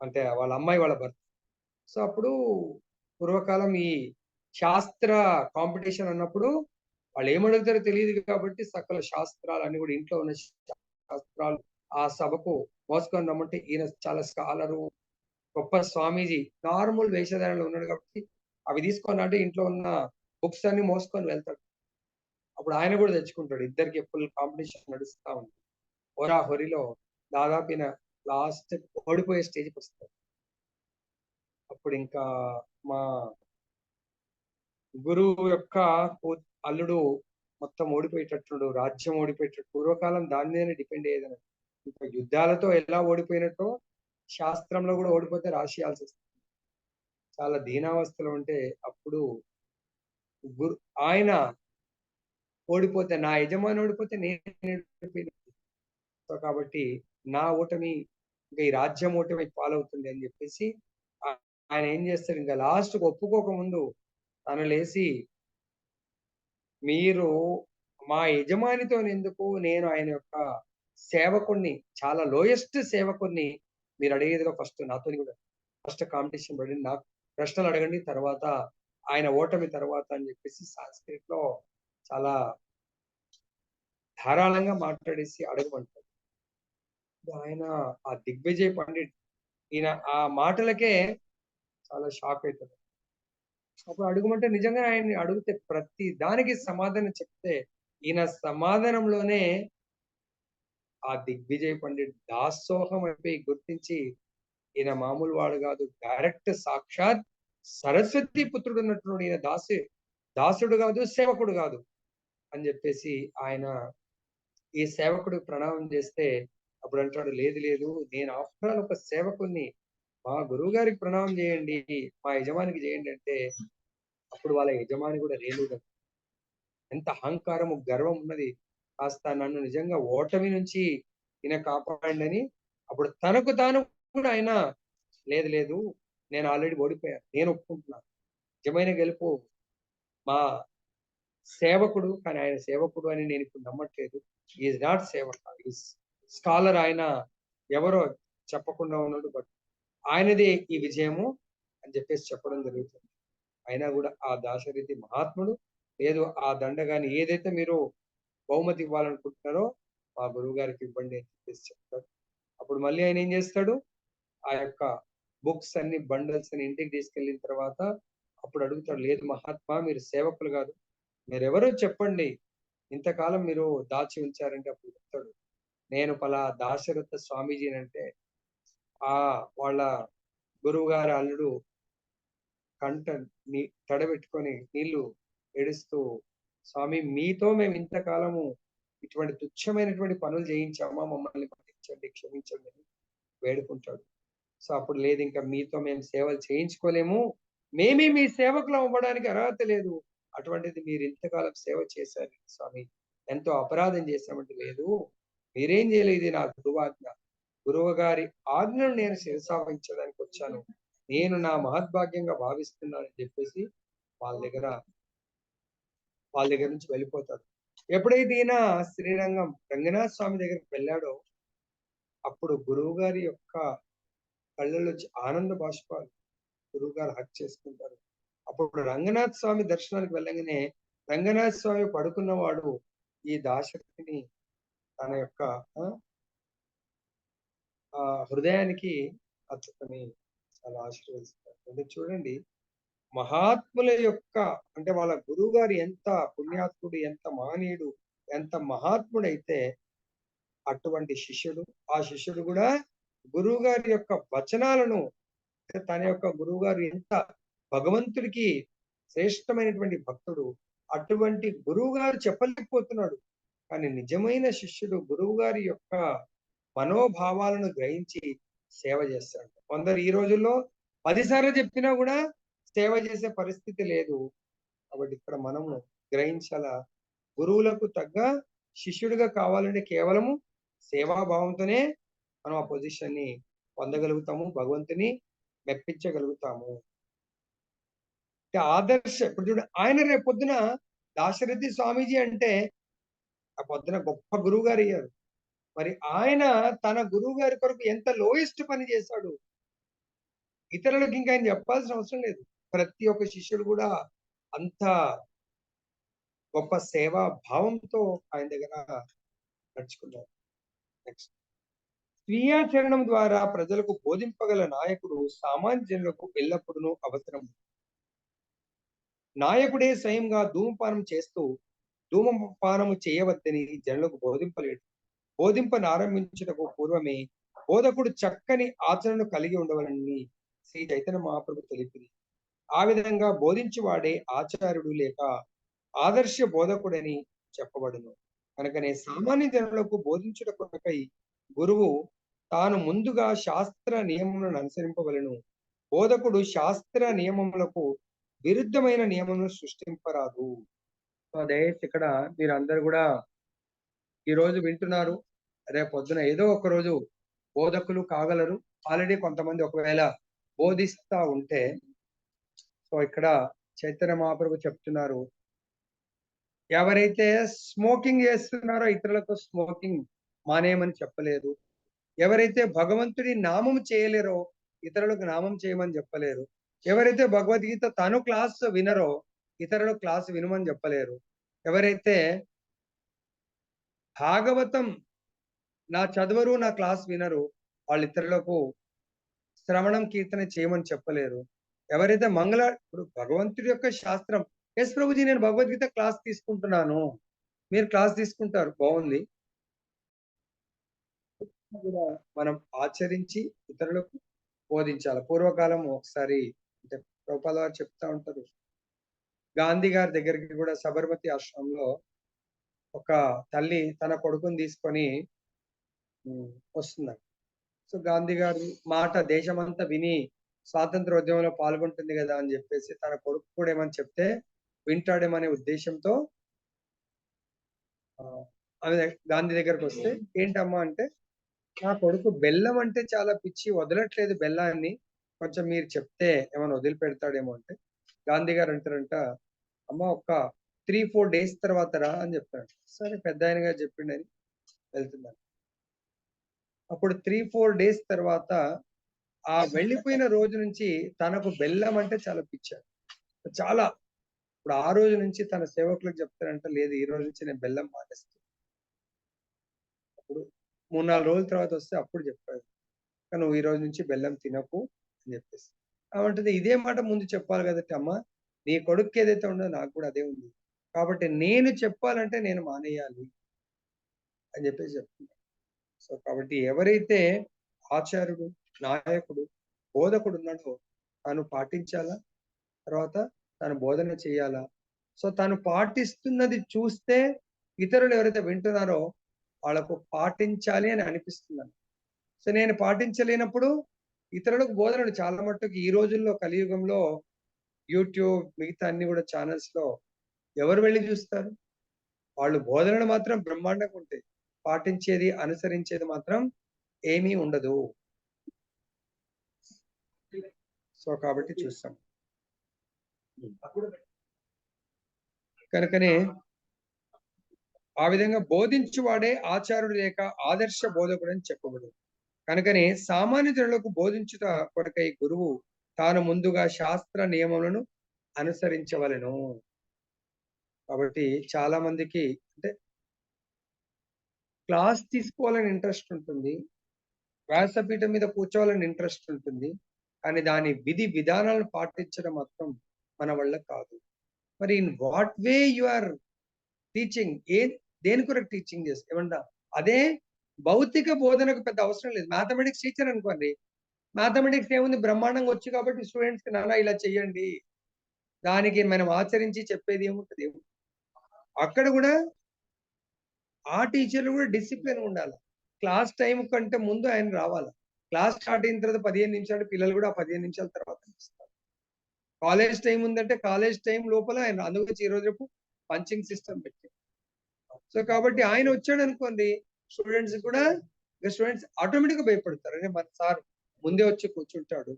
అంటే వాళ్ళ అమ్మాయి వాళ్ళ భర్త. సో, అప్పుడు పూర్వకాలం ఈ శాస్త్ర కాంపిటీషన్ అన్నప్పుడు వాళ్ళేమడుగుతారో తెలీదు కాబట్టి సకల శాస్త్రాలన్నీ గూడా ఇంట్లో ఉన్న శాస్త్రాలు ఆ సభకు మోసుకొని రమ్మంటే ఈయన చాలా స్కాలరు, గొప్ప స్వామీజీ నార్మల్ వేషధారణలో ఉన్నాడు కాబట్టి అవి తీసుకొని అంటే ఇంట్లో ఉన్న బుక్స్ అన్ని మోసుకొని వెళ్తాడు. అప్పుడు ఆయన గూడా తెచ్చుకుంటాడు. ఇద్దరికి ఫుల్ కాంపిటీషన్ నడుస్తా ఉంది. హోరాహోరీలో దాదాపు ఈయన లాస్ట్ ఓడిపోయే స్టేజ్‌కొస్తాడు. అప్పుడింకా మా గురువు యొక్క అల్లుడు మొత్తం ఓడిపోయేటట్టుడు, రాజ్యం ఓడిపోయేటట్టు పూర్వకాలం దాని మీదనే డిపెండ్ అయ్యేదన్నట్టు. ఇంకా యుద్ధాలతో ఎలా ఓడిపోయినట్టో శాస్త్రంలో గూడా ఓడిపోతే రాసేయాల్సొస్తుంది. చాలా దీనావస్థలో ఉంటే అప్పుడు గురు ఆయన ఓడిపోతే నా యజమాని ఓడిపోతే నేను ఓడిపోయినట్టు. సో, కాబట్టి నా ఓటమి ఇంకా ఈ రాజ్యం ఓటమి పాలవుతుంది అని చెప్పేసి ఆయన ఏం చేస్తాడు, ఇంకా లాస్ట్ ఒప్పుకోక ముందు తను లేచి, మీరు మా యజమానితో ఎందుకు, నేను ఆయన యొక్క సేవకుణ్ణి, చాలా లోయెస్ట్ సేవకుణ్ణి, మీరు అడిగేదిగా ఫస్ట్ నాతో కూడా ఫస్ట్ కాంపిటీషన్ పడింది, నాకు ప్రశ్నలు అడగండి తర్వాత ఆయన ఓటమి తర్వాత అని చెప్పేసి సాంస్క్రిట్ లో చాలా ధారాళంగా మాట్లాడేసి అడగమంటాడు. ఆయన ఆ దిగ్విజయ్ పండిట్ ఈయన ఆ మాటలకే చాలా షాక్ అవుతాడు. అప్పుడు అడగమంటే నిజంగా ఆయన్ని అడిగితే ప్రతి దానికి సమాధానం చెప్తే ఈయన సమాధానంలోనే ఆ దిగ్విజయ్ పండిట్ దాసోహం అయిపోయి గుర్తించి, ఈయన మామూలు వాడు కాదు, డైరెక్ట్ సాక్షాత్ సరస్వతి పుత్రుడు ఉన్నటువంటి ఈయన దాసుడు కాదు, సేవకుడు కాదు అని చెప్పేసి ఆయన ఈ సేవకుడు ప్రణామం చేస్తే అప్పుడు అంటాడు, లేదు లేదు, నేను ఆఫ్టర్ ఆల్ ఒక సేవకుని, మా గురువు గారికి ప్రణామం చేయండి, మా యజమానికి చేయండి అంటే అప్పుడు వాళ్ళ యజమాని కూడా లేదు. ఎంత అహంకారము గర్వం ఉన్నది, కాస్త నన్ను నిజంగా ఓటమి నుంచి ఈయన కాపాడండి అని అప్పుడు తనకు తాను కూడా ఆయన, లేదు లేదు, నేను ఆల్రెడీ ఓడిపోయాను, నేను ఒప్పుకుంటున్నాను, నిజమైన గెలుపు మా సేవకుడు, కానీ ఆయన సేవకుడు అని నేను ఇప్పుడు నమ్మట్లేదు, is not Sevak, is scholar, ఆయన ఎవరో చెప్పకుండా ఉన్నాడు, బట్ ఆయనదే ఈ విజయము అని చెప్పేసి చెప్పడం జరుగుతుంది. అయినా కూడా ఆ దాశరథి మహాత్ముడు, లేదు ఆ దండగాని ఏదైతే మీరు బహుమతి ఇవ్వాలనుకుంటున్నారో మా గురువు గారికి ఇవ్వండి అని చెప్పేసి చెప్తాడు. అప్పుడు మళ్ళీ ఆయన ఏం చేస్తాడు, ఆ యొక్క బుక్స్ అన్ని బండల్స్ అని ఇంటికి తీసుకెళ్ళిన తర్వాత అప్పుడు అడుగుతాడు, లేదు మహాత్మా, మీరు సేవకులు కాదు, మీరెవరో చెప్పండి, ఇంతకాలం మీరు దాచి ఉంచారంటే అప్పుడు చెప్తాడు, నేను పలా దాశరథ స్వామీజీ అంటే ఆ వాళ్ళ గురువు గారి అల్లుడు కంట తడబెట్టుకొని నీళ్లు ఏడుస్తూ, స్వామి మీతో మేము ఇంతకాలము ఇటువంటి తుచ్చమైనటువంటి పనులు చేయించామా, మమ్మల్ని పట్టించండి, క్షమించండి అని వేడుకుంటాడు. సో అప్పుడు లేదు, ఇంకా మీతో మేము సేవలు చేయించుకోలేము, మేమే మీ సేవకులు అవ్వడానికి అర్హత లేదు, అటువంటిది మీరు ఇంతకాలం సేవ చేశారు స్వామి, ఎంతో అపరాధం చేశామంటే, లేదు మీరేం చేయలేదు, ఇది నా గురువాజ్ఞ, గురువు గారి ఆజ్ఞను నేను శిరసావహించడానికి వచ్చాను, నేను నా మహద్భాగ్యంగా భావిస్తున్నానని చెప్పేసి వాళ్ళ దగ్గర నుంచి వెళ్ళిపోతాడు. ఎప్పుడైతే ఈయన శ్రీరంగం రంగనాథ స్వామి దగ్గరికి వెళ్ళాడో అప్పుడు గురువు గారి యొక్క కళ్ళలో ఆనంద బాష్పాలు, గురువు గారు హక్ చేసుకుంటారు. అప్పుడు రంగనాథ స్వామి దర్శనానికి వెళ్ళగానే రంగనాథ స్వామి పడుకున్నవాడు ఈ దాశరథిని తన యొక్క హృదయానికి హత్తుకొని చాలా ఆశీర్వదిస్తారు. అంటే చూడండి, మహాత్ముల యొక్క, అంటే వాళ్ళ గురువు గారు ఎంత పుణ్యాత్ముడు, ఎంత మహనీయుడు, ఎంత మహాత్ముడైతే అటువంటి శిష్యుడు, ఆ శిష్యుడు కూడా గురువు గారి యొక్క వచనాలను, తన యొక్క గురువు గారు ఎంత భగవంతుడికి శ్రేష్టమైనటువంటి భక్తుడు, అటువంటి గురువు గారు చెప్పలేకపోతున్నాడు, కానీ నిజమైన శిష్యుడు గురువు గారి యొక్క మనోభావాలను గ్రహించి సేవ చేస్తాడు. కొందరు ఈ రోజుల్లో 10 సార్లు చెప్పినా కూడా సేవ చేసే పరిస్థితి లేదు. కాబట్టి ఇక్కడ మనము గ్రహించాల, గురువులకు తగ్గ శిష్యుడిగా కావాలంటే కేవలము సేవాభావంతోనే మనం ఆ పొజిషన్ ని పొందగలుగుతాము, భగవంతుని మెప్పించగలుగుతాము. ఆదర్శ, ఇప్పుడు చూడండి, ఆయన రేపు పొద్దున దాశరథి స్వామీజీ అంటే ఆ పొద్దున గొప్ప గురువు గారు అయ్యారు. మరి ఆయన తన గురువు గారి కొరకు ఎంత లోయెస్ట్ పని చేశాడు, ఇతరులకు ఇంకా ఆయన చెప్పాల్సిన అవసరం లేదు. ప్రతి ఒక్క శిష్యుడు కూడా అంత గొప్ప సేవా భావంతో ఆయన దగ్గర నడుచుకున్నారు. నెక్స్ట్, స్వీయాచరణం ద్వారా ప్రజలకు బోధింపగల నాయకుడు సామాన్య జనులకు ఎల్లప్పుడూ అవసరం. నాయకుడే స్వయంగా ధూమపానం చేస్తూ ధూమపానము చేయవద్దని జనులకు బోధింపలేడు. బోధింపనారంభించుటకు పూర్వమే బోధకుడు చక్కని ఆచరణను కలిగి ఉండవలని శ్రీ చైతన్య మహాప్రభు తెలిపింది. ఆ విధంగా బోధించువాడే ఆచార్యుడు లేక ఆదర్శ బోధకుడని చెప్పబడును. కనుకనే సామాన్య జనులకు బోధించుట కొరకై గురువు తాను ముందుగా శాస్త్ర నియమములను అనుసరింపవలను. బోధకుడు శాస్త్ర నియమములకు విరుద్ధమైన నియమములను సృష్టింపరాదు. దయచేసి ఇక్కడ మీరు అందరు కూడా ఈ రోజు వింటున్నారు, రేపు పొద్దున ఏదో ఒక రోజు బోధకులు కాగలరు. ఆల్రెడీ కొంతమంది ఒకవేళ బోధిస్తా ఉంటే, సో ఇక్కడ చైతన్య మహాప్రభు చెప్తున్నారు, ఎవరైతే స్మోకింగ్ చేస్తున్నారో ఇతరులకు స్మోకింగ్ మానేయమని చెప్పలేదు. ఎవరైతే భగవంతుడి నామం చేయలేరో ఇతరులకు నామం చేయమని చెప్పలేరు. ఎవరైతే భగవద్గీత తను క్లాస్ వినరో ఇతరులు క్లాస్ వినమని చెప్పలేరు. ఎవరైతే భాగవతం నా చదవరు, నా క్లాస్ వినరు, వాళ్ళు ఇతరులకు శ్రవణం కీర్తన చేయమని చెప్పలేరు. ఎవరైతే ఇప్పుడు భగవంతుడి యొక్క శాస్త్రం, ఎస్ ప్రభుజీ నేను భగవద్గీత క్లాస్ తీసుకుంటున్నాను, మీరు క్లాస్ తీసుకుంటారు, బాగుంది. కూడా మనం ఆచరించి ఇతరులకు బోధించాలి. పూర్వకాలం ఒకసారి అంటే ప్రభుపాద వారు చెప్తా ఉంటారు, గాంధీ గారి దగ్గరికి కూడా సబర్మతి ఆశ్రమంలో ఒక తల్లి తన కొడుకుని తీసుకొని వస్తుందండి. సో గాంధీ గారి మాట దేశమంతా విని స్వాతంత్ర ఉద్యమంలో పాల్గొంటుంది కదా అని చెప్పేసి తన కొడుకు కూడా ఏమని చెప్తే వింటాడేమనే ఉద్దేశంతో ఆమె గాంధీ దగ్గరకు వస్తే, ఏంటమ్మా అంటే, నా కొడుకు బెల్లం అంటే చాలా పిచ్చి, వదలట్లేదు బెల్లాన్ని, కొంచెం మీరు చెప్తే ఏమైనా వదిలిపెడతాడేమో అంటే, గాంధీ గారు అంటారంట, అమ్మ ఒక 3-4 డేస్ తర్వాత రా అని చెప్తాడు. సరే పెద్ద ఆయన గారు చెప్పిండని వెళ్తున్నాను. అప్పుడు 3-4 డేస్ తర్వాత ఆ వెళ్ళిపోయిన రోజు నుంచి తనకు బెల్లం అంటే చాలా పిచ్చాడు. చాలా ఇప్పుడు ఆ రోజు నుంచి తన సేవకులకు చెప్తారంట, లేదు ఈ రోజు నుంచి నేను బెల్లం మానేస్తాను. అప్పుడు 3-4 రోజుల తర్వాత వస్తే అప్పుడు చెప్పాడు, నువ్వు ఈ రోజు నుంచి బెల్లం తినకు అని చెప్పేసి. అవంటుంది, ఇదే మాట ముందు చెప్పాలి కదట అమ్మ, నీ కొడుకు ఏదైతే ఉండదో నాకు కూడా అదే ఉంది, కాబట్టి నేను చెప్పాలంటే నేను మానేయాలి అని చెప్పేసి చెప్తున్నాను. సో కాబట్టి ఎవరైతే ఆచార్యుడు, నాయకుడు, బోధకుడు ఉన్నాడో తను పాటించాలా, తర్వాత తను బోధన చేయాలా. సో తను పాటిస్తున్నది చూస్తే ఇతరులు ఎవరైతే వింటున్నారో వాళ్ళకు పాటించాలి అని అనిపిస్తుందని. సో నేను పాటించలేనప్పుడు ఇతరులకు బోధనలు చాలా మట్టుకు ఈ రోజుల్లో కలియుగంలో యూట్యూబ్ మిగతా అన్ని కూడా ఛానల్స్ లో ఎవరు వెళ్ళి చూస్తారు? వాళ్ళు బోధనలు మాత్రం బ్రహ్మాండంగా ఉంటాయి, పాటించేది అనుసరించేది మాత్రం ఏమీ ఉండదు. సో కాబట్టి చూస్తాం. కనుకనే ఆ విధంగా బోధించువాడే ఆచార్యుడు లేక ఆదర్శ బోధకుడు అని చెప్పబడు. కనుకనే సామాన్య జనులకు బోధించుట కొరకై గురువు తాను ముందుగా శాస్త్ర నియమములను అనుసరించవలెను. కాబట్టి చాలా మందికి అంటే క్లాస్ తీసుకోవాలని ఇంట్రెస్ట్ ఉంటుంది, వ్యాసపీఠం మీద కూర్చోవాలని ఇంట్రెస్ట్ ఉంటుంది, కానీ దాని విధి విధానాలను పాటించడం మాత్రం మన వల్ల కాదు. మరి in what way you are teaching, దేని కొరకు టీచింగ్ చేస్తే ఏమన్నా అదే భౌతిక బోధనకు పెద్ద అవసరం లేదు. మ్యాథమెటిక్స్ టీచర్ అనుకోండి, మ్యాథమెటిక్స్ ఏముంది, బ్రహ్మాండంగా వచ్చు కాబట్టి స్టూడెంట్స్ కి నాన్న ఇలా చెయ్యండి, దానికి మనం ఆచరించి చెప్పేది ఏముంటది. అక్కడ కూడా ఆ టీచర్లు కూడా డిసిప్లిన్ ఉండాలి. క్లాస్ టైం కంటే ముందు ఆయన రావాలి. క్లాస్ స్టార్ట్ అయిన తర్వాత 15 నిమిషాలు పిల్లలు కూడా 15 నిమిషాల తర్వాత వస్తారు. కాలేజ్ టైం ఉందంటే కాలేజ్ టైం లోపల ఆయన, అందుకొచ్చి ఈ రోజు రేపు పంచింగ్ సిస్టమ్ పెట్టి, సో కాబట్టి ఆయన వచ్చాడు అనుకోండి, స్టూడెంట్స్ కూడా స్టూడెంట్స్ ఆటోమేటిక్ గా భయపడతారు, అరే మన సార్ ముందే వచ్చి కూర్చుంటాడు.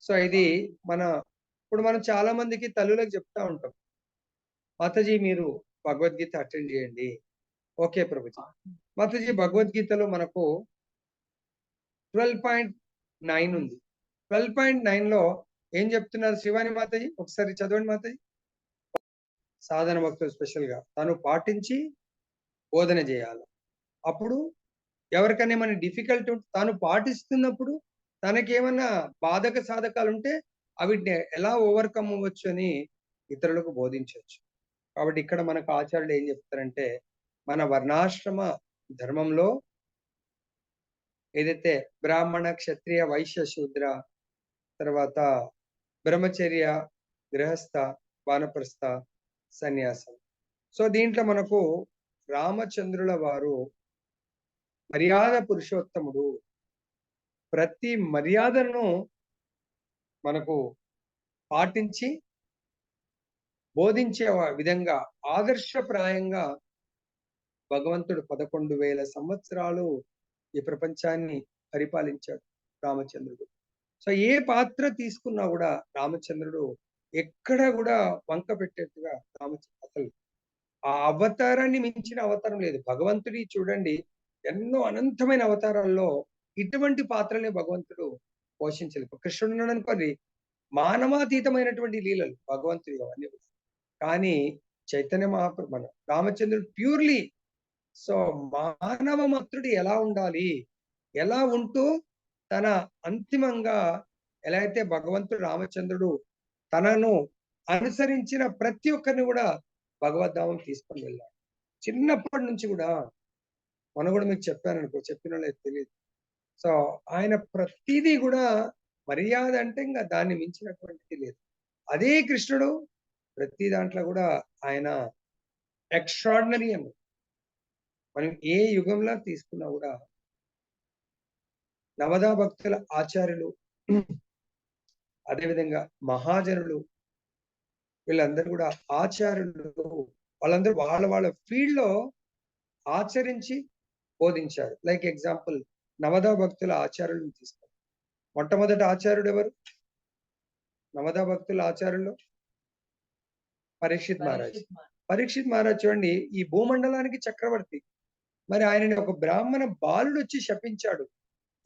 సో ఇది ఇప్పుడు మనం చాలా మందికి తల్లులకు చెప్తా ఉంటాం, మాతాజీ మీరు భగవద్గీత అటెండ్ చేయండి. ఓకే ప్రభుజీ. మాతాజీ భగవద్గీతలో మనకు 12.9 ఉంది. 12.9 లో ఏం చెప్తున్నారు శివాని మాతాజీ, ఒకసారి చదవండి మాతాజీ. సాధన భక్తులు స్పెషల్ గా తను పాటించి బోధన చేయాలి. అప్పుడు ఎవరికైనా ఏమైనా డిఫికల్టీ ఉంటే తాను పాటిస్తున్నప్పుడు తనకేమన్నా బాధక సాధకాలు ఉంటే అవిటిని ఎలా ఓవర్కమ్ అవ్వచ్చు అని ఇతరులకు బోధించవచ్చు. కాబట్టి ఇక్కడ మనకు ఆచార్యులు ఏం చెప్తారంటే, మన వర్ణాశ్రమ ధర్మంలో ఏదైతే బ్రాహ్మణ, క్షత్రియ, వైశ్య, శూద్ర, తర్వాత బ్రహ్మచర్య, గృహస్థ, వానప్రస్థ, సన్యాసం. సో దీంట్లో మనకు రామచంద్రుల వారు మర్యాద పురుషోత్తముడు, ప్రతి మర్యాదను మనకు పాటించి బోధించే విధంగా ఆదర్శప్రాయంగా భగవంతుడు 11,000 సంవత్సరాలు ఈ ప్రపంచాన్ని పరిపాలించాడు రామచంద్రుడు. సో ఏ పాత్ర తీసుకున్నా కూడా రామచంద్రుడు ఎక్కడ కూడా వంక పెట్టేట్టుగా రామచంద్ర అసలు ఆ అవతారాన్ని మించిన అవతారం లేదు. భగవంతుడి చూడండి ఎన్నో అనంతమైన అవతారాల్లో ఇటువంటి పాత్రలే భగవంతుడు పోషించలేదు. ఇప్పుడు కృష్ణుడు ఉన్నాడు అనుకోండి, మానవాతీతమైనటువంటి లీలలు భగవంతుడి అవన్నీ కూడా. కానీ చైతన్య మహాప్రభు మన రామచంద్రుడు ప్యూర్లీ సో మానవ మాత్రుడు ఎలా ఉండాలి, ఎలా ఉంటూ తన అంతిమంగా ఎలా అయితే భగవంతుడు రామచంద్రుడు తనను అనుసరించిన ప్రతి ఒక్కరిని కూడా భగవద్ధామం తీసుకొని వెళ్ళాడు. చిన్నప్పటి నుంచి కూడా మనం కూడా మీకు చెప్పాను అనుకో, చెప్పిన లేదు తెలియదు. సో ఆయన ప్రతిదీ కూడా మర్యాద అంటే ఇంకా దాన్ని మించినటువంటిది లేదు. అదే కృష్ణుడు ప్రతి దాంట్లో కూడా ఆయన ఎక్స్ట్రాడినరీ అని మనం ఏ యుగంలో తీసుకున్నా కూడా నవదా భక్తుల ఆచార్యులు అదేవిధంగా మహాజనులు వీళ్ళందరూ కూడా ఆచార్యులు వాళ్ళందరూ వాళ్ళ వాళ్ళ ఫీల్డ్ లో ఆచరించి బోధించారు. లైక్ ఎగ్జాంపుల్ నవదా భక్తుల ఆచార్యులను తీసుకోండి. మొట్టమొదటి ఆచార్యుడు ఎవరు? నవదా భక్తుల ఆచార్యులు పరీక్షిత్ మహారాజ్. పరీక్షిత్ మహారాజ్ చూడండి ఈ భూమండలానికి చక్రవర్తి. మరి ఆయనని ఒక బ్రాహ్మణ బాలుడు వచ్చి శపించాడు,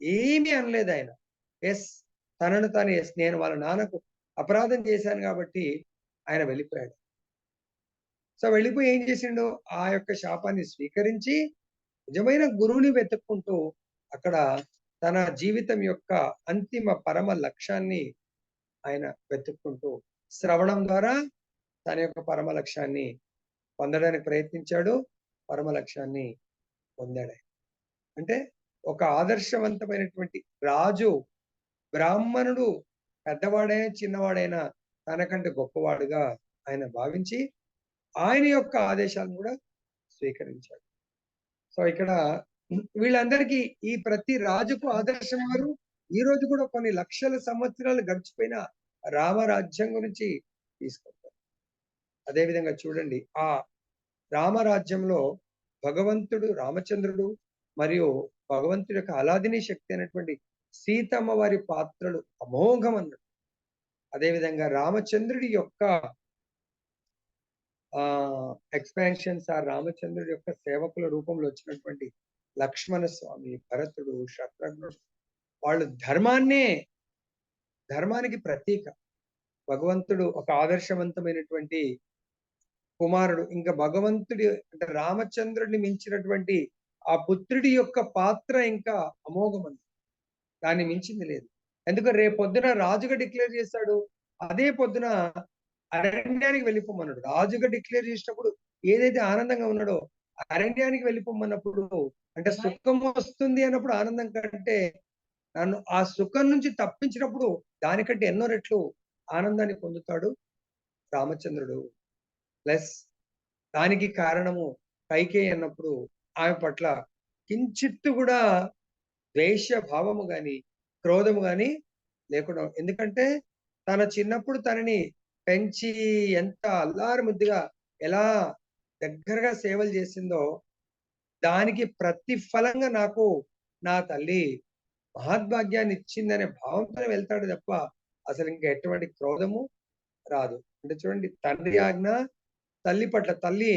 ఏమీ అనలేదు ఆయన. ఎస్ తనను తాను ఎస్ నేను వాళ్ళ నాన్నకు అపరాధం చేశాను కాబట్టి ఆయన వెళ్ళిపోయాడు. సో వెళ్ళిపోయి ఏం చేసిండు, ఆ యొక్క శాపాన్ని స్వీకరించి నిజమైన గురువుని వెతుక్కుంటూ అక్కడ తన జీవితం యొక్క అంతిమ పరమ లక్ష్యాన్ని ఆయన వెతుక్కుంటూ శ్రవణం ద్వారా తన యొక్క పరమ లక్ష్యాన్ని పొందడానికి ప్రయత్నించాడు. పరమ లక్ష్యాన్ని పొందాడు. అంటే ఒక ఆదర్శవంతమైనటువంటి రాజు, బ్రాహ్మణుడు పెద్దవాడైనా చిన్నవాడైనా తనకంటే గొప్పవాడుగా ఆయన భావించి ఆయన యొక్క ఆదేశాలను కూడా స్వీకరించాడు. సో ఇక్కడ వీళ్ళందరికీ ఈ ప్రతి రాజుకు ఆదర్శం వారు. ఈ రోజు కూడా కొన్ని లక్షల సంవత్సరాలు గడిచిపోయిన రామరాజ్యం గురించి తీసుకుంటారు. అదేవిధంగా చూడండి ఆ రామరాజ్యంలో భగవంతుడు రామచంద్రుడు మరియు భగవంతుడి యొక్క అలాదిని శక్తి అయినటువంటి సీతమ్మ వారి పాత్రలు అమోఘం అన్నట్టు. అదేవిధంగా రామచంద్రుడి యొక్క ఎక్స్పాన్షన్స్ ఆ రామచంద్రుడి యొక్క సేవకుల రూపంలో వచ్చినటువంటి లక్ష్మణ స్వామి, భరతుడు, శత్రుఘ్నుడు వాళ్ళు ధర్మానికి ప్రతీక. భగవంతుడు ఒక ఆదర్శవంతమైనటువంటి కుమారుడు. ఇంకా భగవంతుడి అంటే రామచంద్రుడిని మించినటువంటి ఆ పుత్రుడి యొక్క పాత్ర ఇంకా అమోఘమంది, దాన్ని మించింది లేదు. ఎందుకంటే రేపు పొద్దున రాజుగా డిక్లేర్ చేశాడు, అదే పొద్దున అరణ్యానికి వెళ్ళిపోమన్నాడు. రాజుగా డిక్లేర్ చేసినప్పుడు ఏదైతే ఆనందంగా ఉన్నాడో అరణ్యానికి వెళ్ళిపోమన్నప్పుడు అంటే సుఖం వస్తుంది అన్నప్పుడు ఆనందం కంటే నన్ను ఆ సుఖం నుంచి తప్పించినప్పుడు దానికంటే ఎన్నో రెట్లు ఆనందాన్ని పొందుతాడు రామచంద్రుడు. ప్లస్ దానికి కారణము కైకేయి అన్నప్పుడు ఆమె పట్ల కించిత్తు కూడా ద్వేష భావము గాని క్రోధము గాని లేకుండా, ఎందుకంటే తన చిన్నప్పుడు తనని పెంచి ఎంత అల్లారు ముద్దుగా ఎలా దగ్గరగా సేవలు చేసిందో దానికి ప్రతిఫలంగా నాకు నా తల్లి మహద్భాగ్యాన్ని ఇచ్చిందనే భావంతో వెళ్తాడు తప్ప అసలు ఇంకా ఎటువంటి క్రోధము రాదు. అంటే చూడండి తండ్రి ఆజ్ఞ తల్లి పట్ల, తల్లి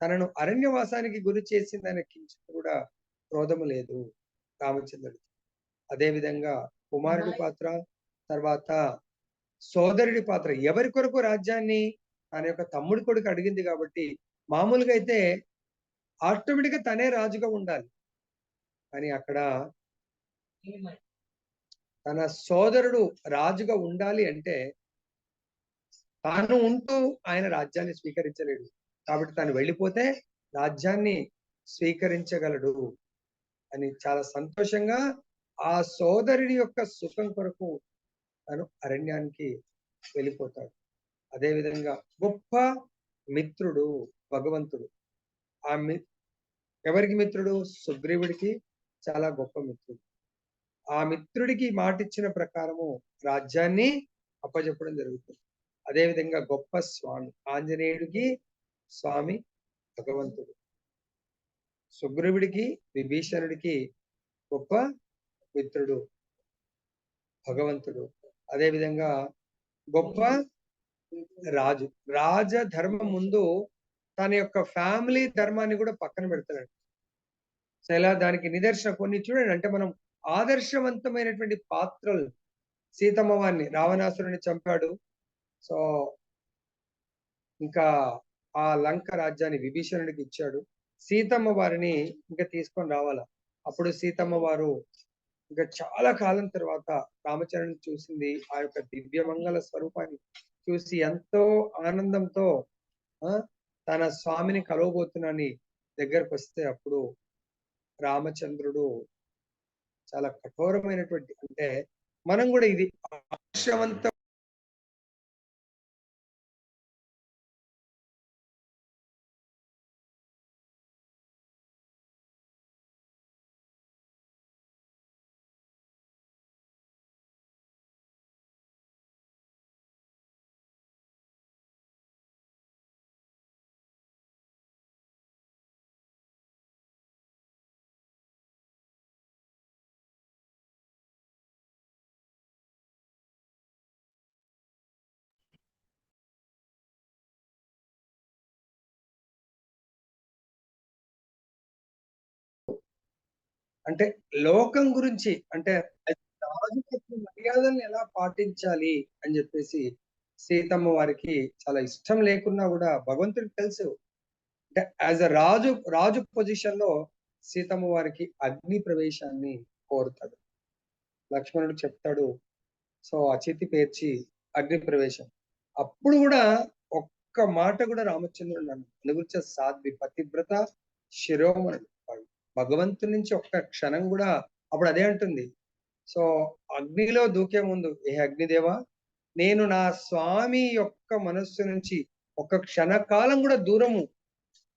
తనను అరణ్యవాసానికి గురి చేసిందనే కించిత్ కూడా క్రోధము లేదు రామచంద్రుడికి. అదే విధంగా కుమారుడి పాత్ర, తర్వాత సోదరుడి పాత్ర. ఎవరి కొరకు రాజ్యాన్ని తన యొక్క తమ్ముడి కొడుకు అడిగింది కాబట్టి మామూలుగా అయితే ఆటోమేటిక్ గా తనే రాజుగా ఉండాలి. కానీ అక్కడ తన సోదరుడు రాజుగా ఉండాలి అంటే తాను ఉంటూ ఆయన రాజ్యాన్ని స్వీకరించలేడు. కాబట్టి తను వెళ్ళిపోతే రాజ్యాన్ని స్వీకరించగలడు అని చాలా సంతోషంగా ఆ సోదరుడి యొక్క సుఖం కొరకు తను అరణ్యానికి వెళ్ళిపోతాడు. అదేవిధంగా గొప్ప మిత్రుడు భగవంతుడు. ఆ ఎవరికి మిత్రుడు? సుగ్రీవుడికి చాలా గొప్ప మిత్రుడు. ఆ మిత్రుడికి మాటిచ్చిన ప్రకారము రాజ్యాన్ని అప్పచెప్పడం జరుగుతుంది. అదేవిధంగా గొప్ప స్వామి ఆంజనేయుడికి స్వామి భగవంతుడు. సుగ్రీవుడికి విభీషణుడికి గొప్ప మిత్రుడు భగవంతుడు. అదే విధంగా గొప్ప రాజు. రాజధర్మం ముందు తన యొక్క ఫ్యామిలీ ధర్మాన్ని కూడా పక్కన పెడతాడు. సో ఇలా దానికి నిదర్శనం కొన్ని చూడండి. అంటే మనం ఆదర్శవంతమైనటువంటి పాత్రలు, సీతమ్మ వారిని రావణాసురుని చంపాడు. సో ఇంకా ఆ లంక రాజ్యాన్ని విభీషణుడికి ఇచ్చాడు. సీతమ్మ వారిని ఇంకా తీసుకొని రావాల. అప్పుడు సీతమ్మ వారు ఇంకా చాలా కాలం తర్వాత రామచంద్రుని చూసింది. ఆ యొక్క దివ్యమంగళ స్వరూపాన్ని చూసి ఎంతో ఆనందంతో తన స్వామిని కలవబోతున్నాని దగ్గరకు వస్తే అప్పుడు రామచంద్రుడు చాలా కఠోరమైనటువంటి, అంటే మనం కూడా ఇది ఆదర్శవంత అంటే లోకం గురించి, అంటే రాజుకి మర్యాదల్ని ఎలా పాటించాలి అని చెప్పేసి సీతమ్మ వారికి చాలా ఇష్టం లేకున్నా కూడా భగవంతుడికి తెలుసు. అంటే యాజ్ అ రాజు పొజిషన్ లో సీతమ్మ వారికి అగ్ని ప్రవేశాన్ని కోరుతాడు. లక్ష్మణుడు చెప్తాడు. సో అచితి పేర్చి అగ్ని ప్రవేశం. అప్పుడు కూడా ఒక్క మాట కూడా రామచంద్రుడు నన్ను అనుగురించే సాధ్వి పతివ్రత శిరోమణుడు భగవంతుడి నుంచి ఒక్క క్షణం కూడా. అప్పుడు అదే అంటుంది. సో అగ్నిలో దూకే ముందు, ఏ అగ్నిదేవా, నేను నా స్వామి యొక్క మనస్సు నుంచి ఒక క్షణకాలం కూడా దూరము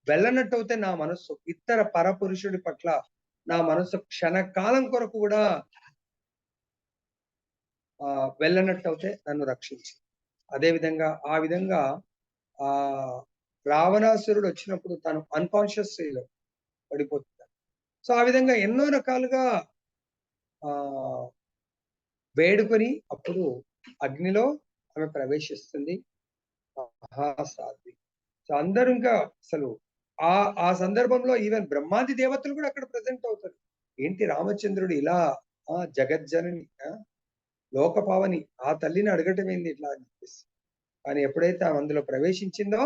వెళ్ళనట్టు అవుతే నా మనస్సు ఇతర పరపురుషుడి పట్ల నా మనస్సు క్షణకాలం కొరకు కూడా వెళ్ళనట్టు అవుతే నన్ను రక్షించి. అదే విధంగా ఆ విధంగా ఆ రావణాసురుడు వచ్చినప్పుడు తను అన్కాన్షియస్ లో పడిపోతున్నాడు. సో ఆ విధంగా ఎన్నో రకాలుగా వేడుకొని అప్పుడు అగ్నిలో ఆమె ప్రవేశిస్తుంది మహాసాధ్వి. సో అందరూ ఇంకా అసలు ఆ సందర్భంలో ఈవెన్ బ్రహ్మాది దేవతలు కూడా అక్కడ ప్రజెంట్ అవుతారు. ఏంటి రామచంద్రుడు ఇలా జగజ్జనని లోకపావని ఆ తల్లిని అడగటం ఏంది ఇట్లా అని చెప్పేసి. కానీ ఎప్పుడైతే ఆమె అందులో ప్రవేశించిందో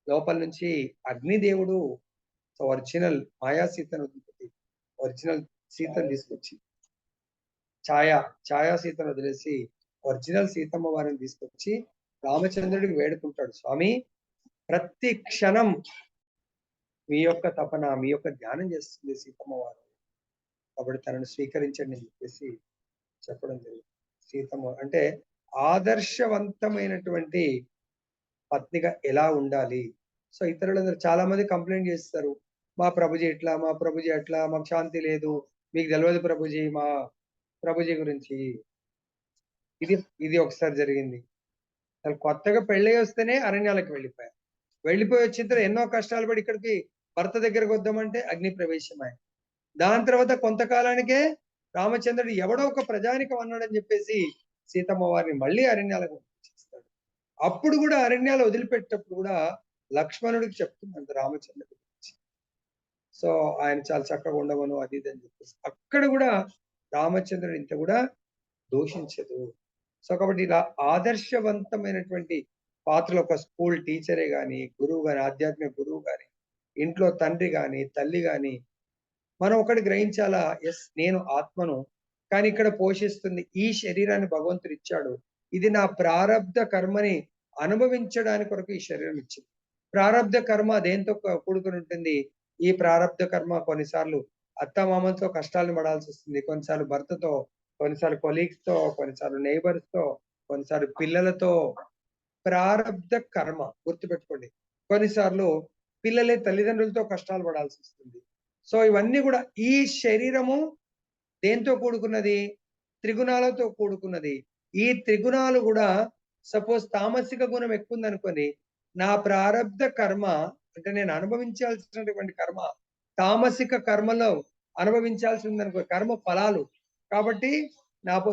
లోపల నుంచి అగ్నిదేవుడు ఒరిజినల్ మాయా సీతను ఒరిజినల్ సీతను తీసుకొచ్చి ఛాయా సీతను వదిలేసి ఒరిజినల్ సీతమ్మ వారిని తీసుకొచ్చి రామచంద్రుడికి వేడుకుంటాడు. స్వామి, ప్రతి క్షణం మీ యొక్క తపన, మీ యొక్క ధ్యానం చేస్తుంది సీతమ్మ వారు, కాబట్టి తనను స్వీకరించండి అని చెప్పేసి చెప్పడం జరిగింది. సీతమ్మ అంటే ఆదర్శవంతమైనటువంటి పత్నిగా ఎలా ఉండాలి. సో ఇతరులందరూ చాలా మంది కంప్లైంట్ చేస్తారు. మా ప్రభుజీ ఎట్లా, మా ప్రభుజీ అట్లా, మాకు శాంతి లేదు, మీకు తెలియదు ప్రభుజీ మా ప్రభుజీ గురించి. ఇది ఒకసారి జరిగింది. అసలు కొత్తగా పెళ్లి వస్తేనే అరణ్యాలకు వెళ్ళిపోయారు. వెళ్ళిపోయి వచ్చిన ఎన్నో కష్టాలు పడి ఇక్కడికి భర్త దగ్గరకు వద్దామంటే అగ్ని ప్రవేశమాయ. దాని తర్వాత కొంతకాలానికే రామచంద్రుడు ఎవడో ఒక ప్రజానికం అన్నాడని చెప్పేసి సీతమ్మ వారిని మళ్ళీ అరణ్యాలకు పంపిస్తాడు. అప్పుడు కూడా అరణ్యాలు వదిలిపెట్టేటప్పుడు కూడా లక్ష్మణుడికి చెప్తుందంట రామచంద్రుడి గురించి. సో ఆయన చాలా చక్కగా ఉండవను అది ఇది అని చెప్పేసి అక్కడ కూడా రామచంద్రుడు ఇంత కూడా దూషించదు. సో కాబట్టి ఇలా ఆదర్శవంతమైనటువంటి పాత్రలు ఒక స్కూల్ టీచరే గాని, గురువు గాని, ఆధ్యాత్మిక గురువు గాని, ఇంట్లో తండ్రి గాని, తల్లి గాని, మనం ఒకటి గ్రహించాలా, ఎస్ నేను ఆత్మను, కానీ ఇక్కడ పోషిస్తుంది ఈ శరీరాన్ని భగవంతుడు ఇచ్చాడు. ఇది నా ప్రారబ్ధ కర్మని అనుభవించడానికి కొరకు ఈ శరీరం ఇచ్చింది. ప్రారబ్ధ కర్మ దేంతో కూడుకుని ఉంటుంది? ఈ ప్రారబ్ధ కర్మ కొన్నిసార్లు అత్తమామలతో కష్టాలను పడాల్సి వస్తుంది, కొన్నిసార్లు భర్తతో, కొన్నిసార్లు కొలీగ్స్ తో, కొన్నిసార్లు నైబర్స్ తో, కొన్నిసార్లు పిల్లలతో. ప్రారబ్ధ కర్మ గుర్తుపెట్టుకోండి. కొన్నిసార్లు పిల్లలే తల్లిదండ్రులతో కష్టాలు పడాల్సి వస్తుంది. సో ఇవన్నీ కూడా ఈ శరీరము దేంతో కూడుకున్నది? త్రిగుణాలతో కూడుకున్నది. ఈ త్రిగుణాలు కూడా సపోజ్ తామసిక గుణం ఎక్కువ ఉందనుకొని నా ప్రారబ్ధ కర్మ, అంటే నేను అనుభవించాల్సినటువంటి కర్మ తామసిక కర్మలో అనుభవించాల్సి ఉందనుకో, కర్మ ఫలాలు కాబట్టి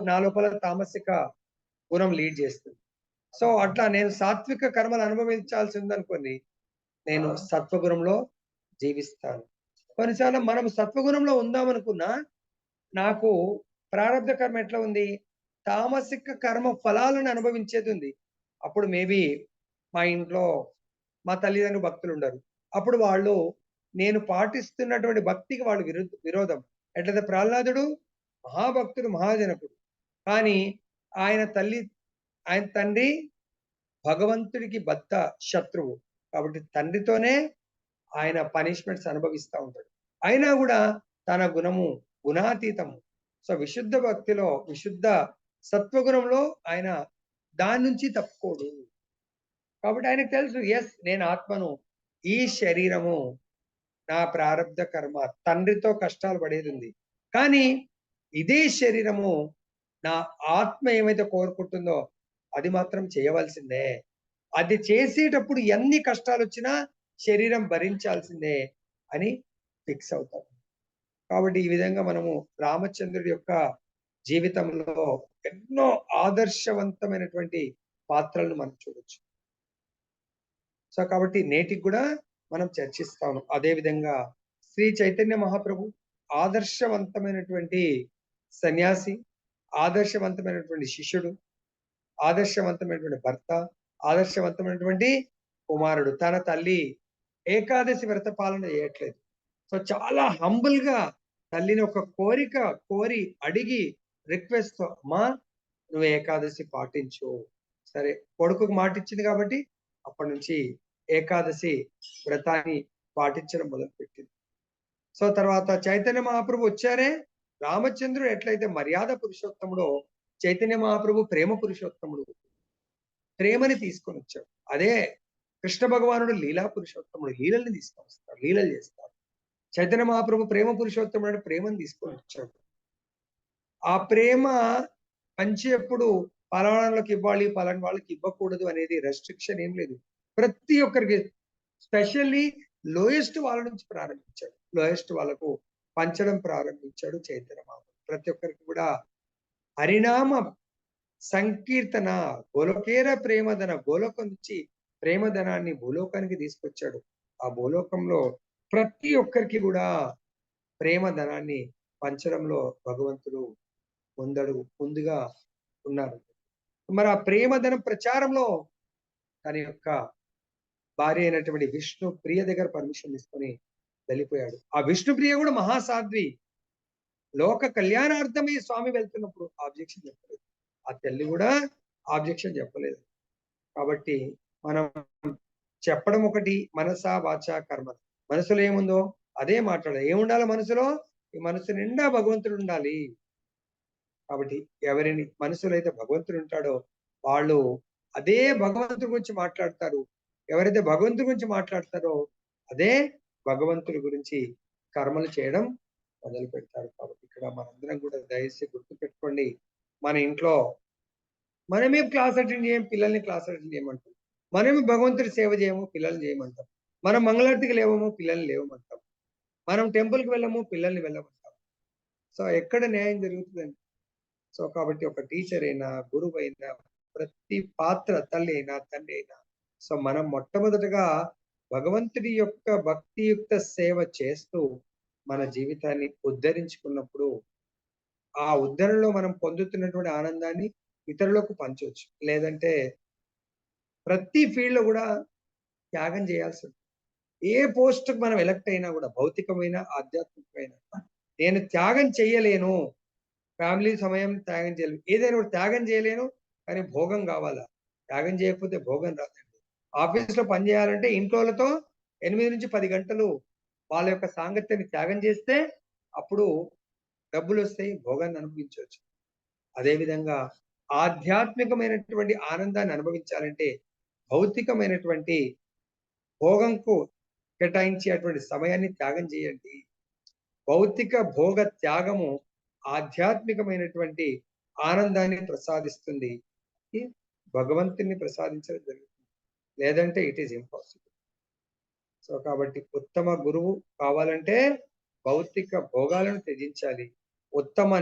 నా లోపల తామసిక గుణం లీడ్ చేస్తుంది. సో అట్లా నేను సాత్విక కర్మలు అనుభవించాల్సి ఉందనుకోండి, నేను సత్వగుణంలో జీవిస్తాను. కొన్నిసార్లు మనం సత్వగుణంలో ఉందామనుకున్నా నాకు ప్రారబ్ధ కర్మ ఎట్లా ఉంది, తామసిక కర్మ ఫలాలను అనుభవించేది ఉంది. అప్పుడు మేబీ మా ఇంట్లో మా తల్లిదండ్రులు భక్తులు ఉండరు. అప్పుడు వాళ్ళు నేను పాటిస్తున్నటువంటి భక్తికి వాళ్ళు విరోధం. ఎట్లయితే ప్రహ్లాదుడు మహాభక్తుడు, మహాజనకుడు. కానీ ఆయన తండ్రి భగవంతుడికి బద్ద శత్రువు. కాబట్టి తండ్రితోనే ఆయన పనిష్మెంట్స్ అనుభవిస్తూ ఉంటాడు. అయినా కూడా తన గుణము గుణాతీతము. సో విశుద్ధ భక్తిలో, విశుద్ధ సత్వగుణంలో ఆయన దాని నుంచి తప్పుకోడు. కాబట్టి ఆయనకు తెలుసు, ఎస్ నేను ఆత్మను, ఈ శరీరము నా ప్రారబ్ధ కర్మ, తండ్రితో కష్టాలు పడేది ఉంది. కానీ ఇదే శరీరము నా ఆత్మ ఏమైతే కోరుకుంటుందో అది మాత్రం చేయవలసిందే. అది చేసేటప్పుడు ఎన్ని కష్టాలు వచ్చినా శరీరం భరించాల్సిందే అని ఫిక్స్ అవుతాం. కాబట్టి ఈ విధంగా మనము రామచంద్రుడి యొక్క జీవితంలో ఎన్నో ఆదర్శవంతమైనటువంటి పాత్రలను మనం చూడొచ్చు. సో కాబట్టి నేటికి కూడా మనం చర్చిస్తాము. అదే విధంగా శ్రీ చైతన్య మహాప్రభు ఆదర్శవంతమైనటువంటి సన్యాసి, ఆదర్శవంతమైనటువంటి శిష్యుడు, ఆదర్శవంతమైనటువంటి భర్త, ఆదర్శవంతమైనటువంటి కుమారుడు. తన తల్లి ఏకాదశి వ్రత పాలన చేయట్లేదు. సో చాలా హంబుల్ గా తల్లిని ఒక కోరిక కోరి అడిగి రిక్వెస్ట్, అమ్మా నువ్వు ఏకాదశి పాటించు. సరే, కొడుకుకు మాట ఇచ్చింది కాబట్టి అప్పటి నుంచి ఏకాదశి వ్రతాన్ని పాటించడం మొదలుపెట్టింది. సో తర్వాత చైతన్య మహాప్రభు వచ్చారే, రామచంద్రుడు ఎట్లయితే మర్యాద పురుషోత్తముడో చైతన్య మహాప్రభు ప్రేమ పురుషోత్తముడు. ప్రేమని తీసుకొని వచ్చాడు. అదే కృష్ణ భగవానుడు లీలా పురుషోత్తముడు, లీలల్ని తీసుకొని వస్తాడు, లీలలు చేస్తాడు. చైతన్య మహాప్రభు ప్రేమ పురుషోత్తముడు అంటే ప్రేమను తీసుకొని వచ్చాడు. ఆ ప్రేమ పంచి ఎప్పుడు పలానాళ్ళకి ఇవ్వాలి, పలానా వాళ్ళకి ఇవ్వకూడదు అనేది రెస్ట్రిక్షన్ ఏం లేదు. ప్రతి ఒక్కరికి, స్పెషల్లీ లోయెస్ట్ వాళ్ళ నుంచి ప్రారంభించాడు. లోయెస్ట్ వాళ్ళకు పంచడం ప్రారంభించాడు చైతన్య మహాప్రభు. ప్రతి ఒక్కరికి కూడా హరినామ సంకీర్తన, గోలోకేర ప్రేమధన, గోలోకం నుంచి ప్రేమధనాన్ని భూలోకానికి తీసుకొచ్చాడు. ఆ భూలోకంలో ప్రతి ఒక్కరికి కూడా ప్రేమధనాన్ని పంచడంలో భగవంతుడు ముందుగా ఉన్నారు. మరి ఆ ప్రేమధనం ప్రచారంలో తన యొక్క భార్య అయినటువంటి విష్ణు ప్రియ దగ్గర పర్మిషన్ తీసుకొని వెళ్ళిపోయాడు. ఆ విష్ణు ప్రియ కూడా మహాసాధ్వి, లోక కళ్యాణార్థమే స్వామి వెళ్తున్నప్పుడు ఆబ్జెక్షన్ చెప్పలేదు. ఆ తల్లి కూడా ఆబ్జెక్షన్ చెప్పలేదు. కాబట్టి మనం చెప్పడం ఒకటి, మనసా వాచ కర్మ. మనసులో ఏముందో అదే మాట్లాడాలి. ఏముండాలి మనసులో? ఈ మనసు నిండా భగవంతుడు ఉండాలి. కాబట్టి ఎవరిని మనసులో అయితే భగవంతుడు ఉంటాడో వాళ్ళు అదే భగవంతుడి గురించి మాట్లాడతారు. ఎవరైతే భగవంతుడి గురించి మాట్లాడతారో అదే భగవంతుడి గురించి కర్మలు చేయడం మొదలు పెడతారు. కాబట్టి ఇక్కడ మనందరం కూడా దయచేసి గుర్తు పెట్టుకోండి, మన ఇంట్లో మనమే క్లాస్ అటెండ్ చేయం, పిల్లల్ని క్లాస్ అటెండ్ చేయమంటాం. మనమే భగవంతుడి సేవ చేయము, పిల్లల్ని చేయమంటాం. మనం మంగళారతికి లేవము, పిల్లల్ని లేవమంటాం. మనం టెంపుల్కి వెళ్ళము, పిల్లల్ని వెళ్ళమంటాం. సో ఎక్కడ న్యాయం జరుగుతుందండి? సో కాబట్టి ఒక టీచర్ అయినా, గురువు అయినా, ప్రతి పాత్ర, తల్లి అయినా, తండ్రి అయినా, సో మనం మొట్టమొదటగా భగవంతుడి యొక్క భక్తియుక్త సేవ చేస్తూ మన జీవితాన్ని ఉద్ధరించుకున్నప్పుడు ఆ ఉద్ధరణలో మనం పొందుతున్నటువంటి ఆనందాన్ని ఇతరులకు పంచవచ్చు. లేదంటే ప్రతి ఫీల్డ్ లో కూడా త్యాగం చేయాల్సి ఉంటుంది. ఏ పోస్ట్ మనం ఎలక్ట్ అయినా కూడా, భౌతికమైన, ఆధ్యాత్మికమైన, నేను త్యాగం చేయలేను, ఫ్యామిలీ సమయం త్యాగం చేయలేను, ఏదైనా కూడా త్యాగం చేయలేను, కానీ భోగం కావాలా? త్యాగం చేయకపోతే భోగం రాదండి. ఆఫీస్ లో పని చేయాలంటే ఇంట్లోతో 8 నుంచి 10 గంటలు వాళ్ళ యొక్క సాంగత్యాన్ని త్యాగం చేస్తే అప్పుడు డబ్బులు వస్తాయి, భోగాన్ని అనుభవించవచ్చు. అదేవిధంగా ఆధ్యాత్మికమైనటువంటి ఆనందాన్ని అనుభవించాలంటే భౌతికమైనటువంటి భోగంకు కేటాయించేటువంటి సమయాన్ని త్యాగం చేయండి. భౌతిక భోగ త్యాగము ఆధ్యాత్మికమైనటువంటి ఆనందాన్ని ప్రసాదిస్తుంది, భగవంతుని ప్రసాదించడం జరుగుతుంది. లేదంటే ఇట్ ఈస్ ఇంపాసిబుల్. సో కాబట్టి ఉత్తమ గురువు కావాలంటే భౌతిక భోగాలను త్యజించాలి. ఉత్తమ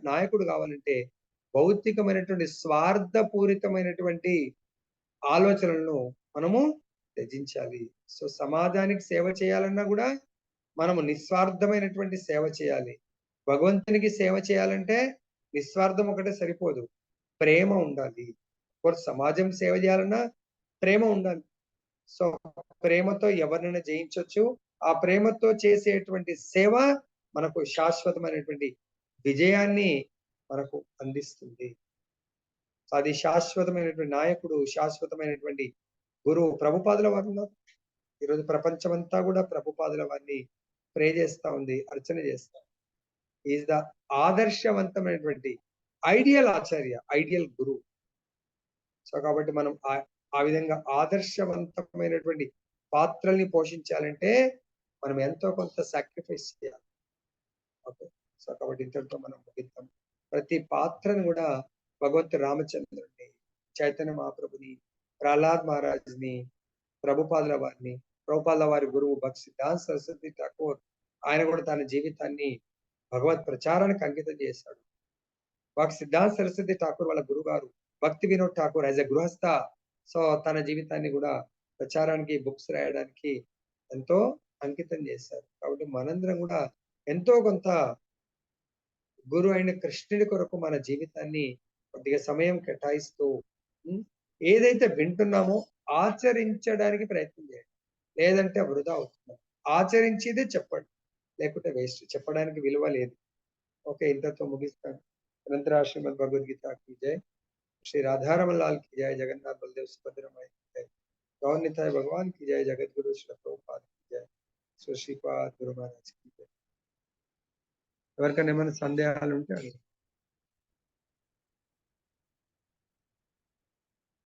నాయకుడు కావాలంటే భౌతికమైనటువంటి స్వార్థపూరితమైనటువంటి ఆలోచనలను మనము త్యజించాలి. సో సమాజానికి సేవ చేయాలన్నా కూడా మనము నిస్వార్థమైనటువంటి సేవ చేయాలి. భగవంతునికి సేవ చేయాలంటే నిస్వార్థం ఒకటే సరిపోదు. ప్రేమ ఉండాలి. సమాజం సేవ చేయాలన్నా ప్రేమ ఉండాలి. సో ప్రేమతో ఎవరినైనా జయించొచ్చు. ఆ ప్రేమతో చేసేటువంటి సేవ మనకు శాశ్వతమైనటువంటి విజయాన్ని మనకు అందిస్తుంది. అది శాశ్వతమైనటువంటి నాయకుడు, శాశ్వతమైనటువంటి గురువు ప్రభుపాదుల వారు ఉన్నారు. ఈరోజు ప్రపంచమంతా కూడా ప్రభుపాదుల వారిని ప్రే చేస్తా ఉంది, అర్చన చేస్తా. ఈజ్ ద ఆదర్శవంతమైనటువంటి ఐడియల్ ఆచార్య, ఐడియల్ గురువు. సో కాబట్టి మనం ఆ విధంగా ఆదర్శవంతమైనటువంటి పాత్రల్ని పోషించాలంటే మనం ఎంతో కొంత సాక్రిఫైస్ చేయాలి. ఓకే. సో కాబట్టి ఇంతటితో మనం ముగిద్దాం. ప్రతి పాత్రను కూడా భగవంతుడు రామచంద్రుడిని, చైతన్య మహాప్రభుని, ప్రహ్లాద్ మహారాజ్ని, ప్రభుపాదుల వారిని, ప్రభుపాదుల వారి గురువు భక్తి సిద్ధాంత సరస్వతి ఠాకూర్, ఆయన కూడా తన జీవితాన్ని భగవత్ ప్రచారానికి అంకితం చేశాడు. భక్తి సిద్ధాంత సరస్వతి ఠాకూర్ వాళ్ళ గురువు గారు భక్తి వినోద్ ఠాకూర్ యాజ్ ఎ గృహస్థ సో తన జీవితాన్ని కూడా ప్రచారానికి, బుక్స్ రాయడానికి ఎంతో అంకితం చేశారు. కాబట్టి మనందరం కూడా ఎంతో కొంత గురువు అయిన కృష్ణుడి కొరకు మన జీవితాన్ని కొద్దిగా సమయం కేటాయిస్తూ ఏదైతే వింటున్నామో ఆచరించడానికి ప్రయత్నం చేయండి. లేదంటే వృధా అవుతుంది. ఆచరించేదే చెప్పండి, లేకుంటే వేస్ట్. చెప్పడానికి విలువ లేదు. ఓకే, ఇంతతో ముగిస్తాను. అనంతరా శ్రీమద్ భగవద్గీత की जय, श्री राधारमण लाल की जय, जगन्नाथ बलदेव सुभद्रा माई की जय, गौर निताय भगवान की जय, जगत गुरु श्री प्रभुपाद की जय, श्री श्रीपाद गुरु महाराज की जय. ఎవరికైనా ఏమైనా సందేహాలు ఉంటే అడగండి.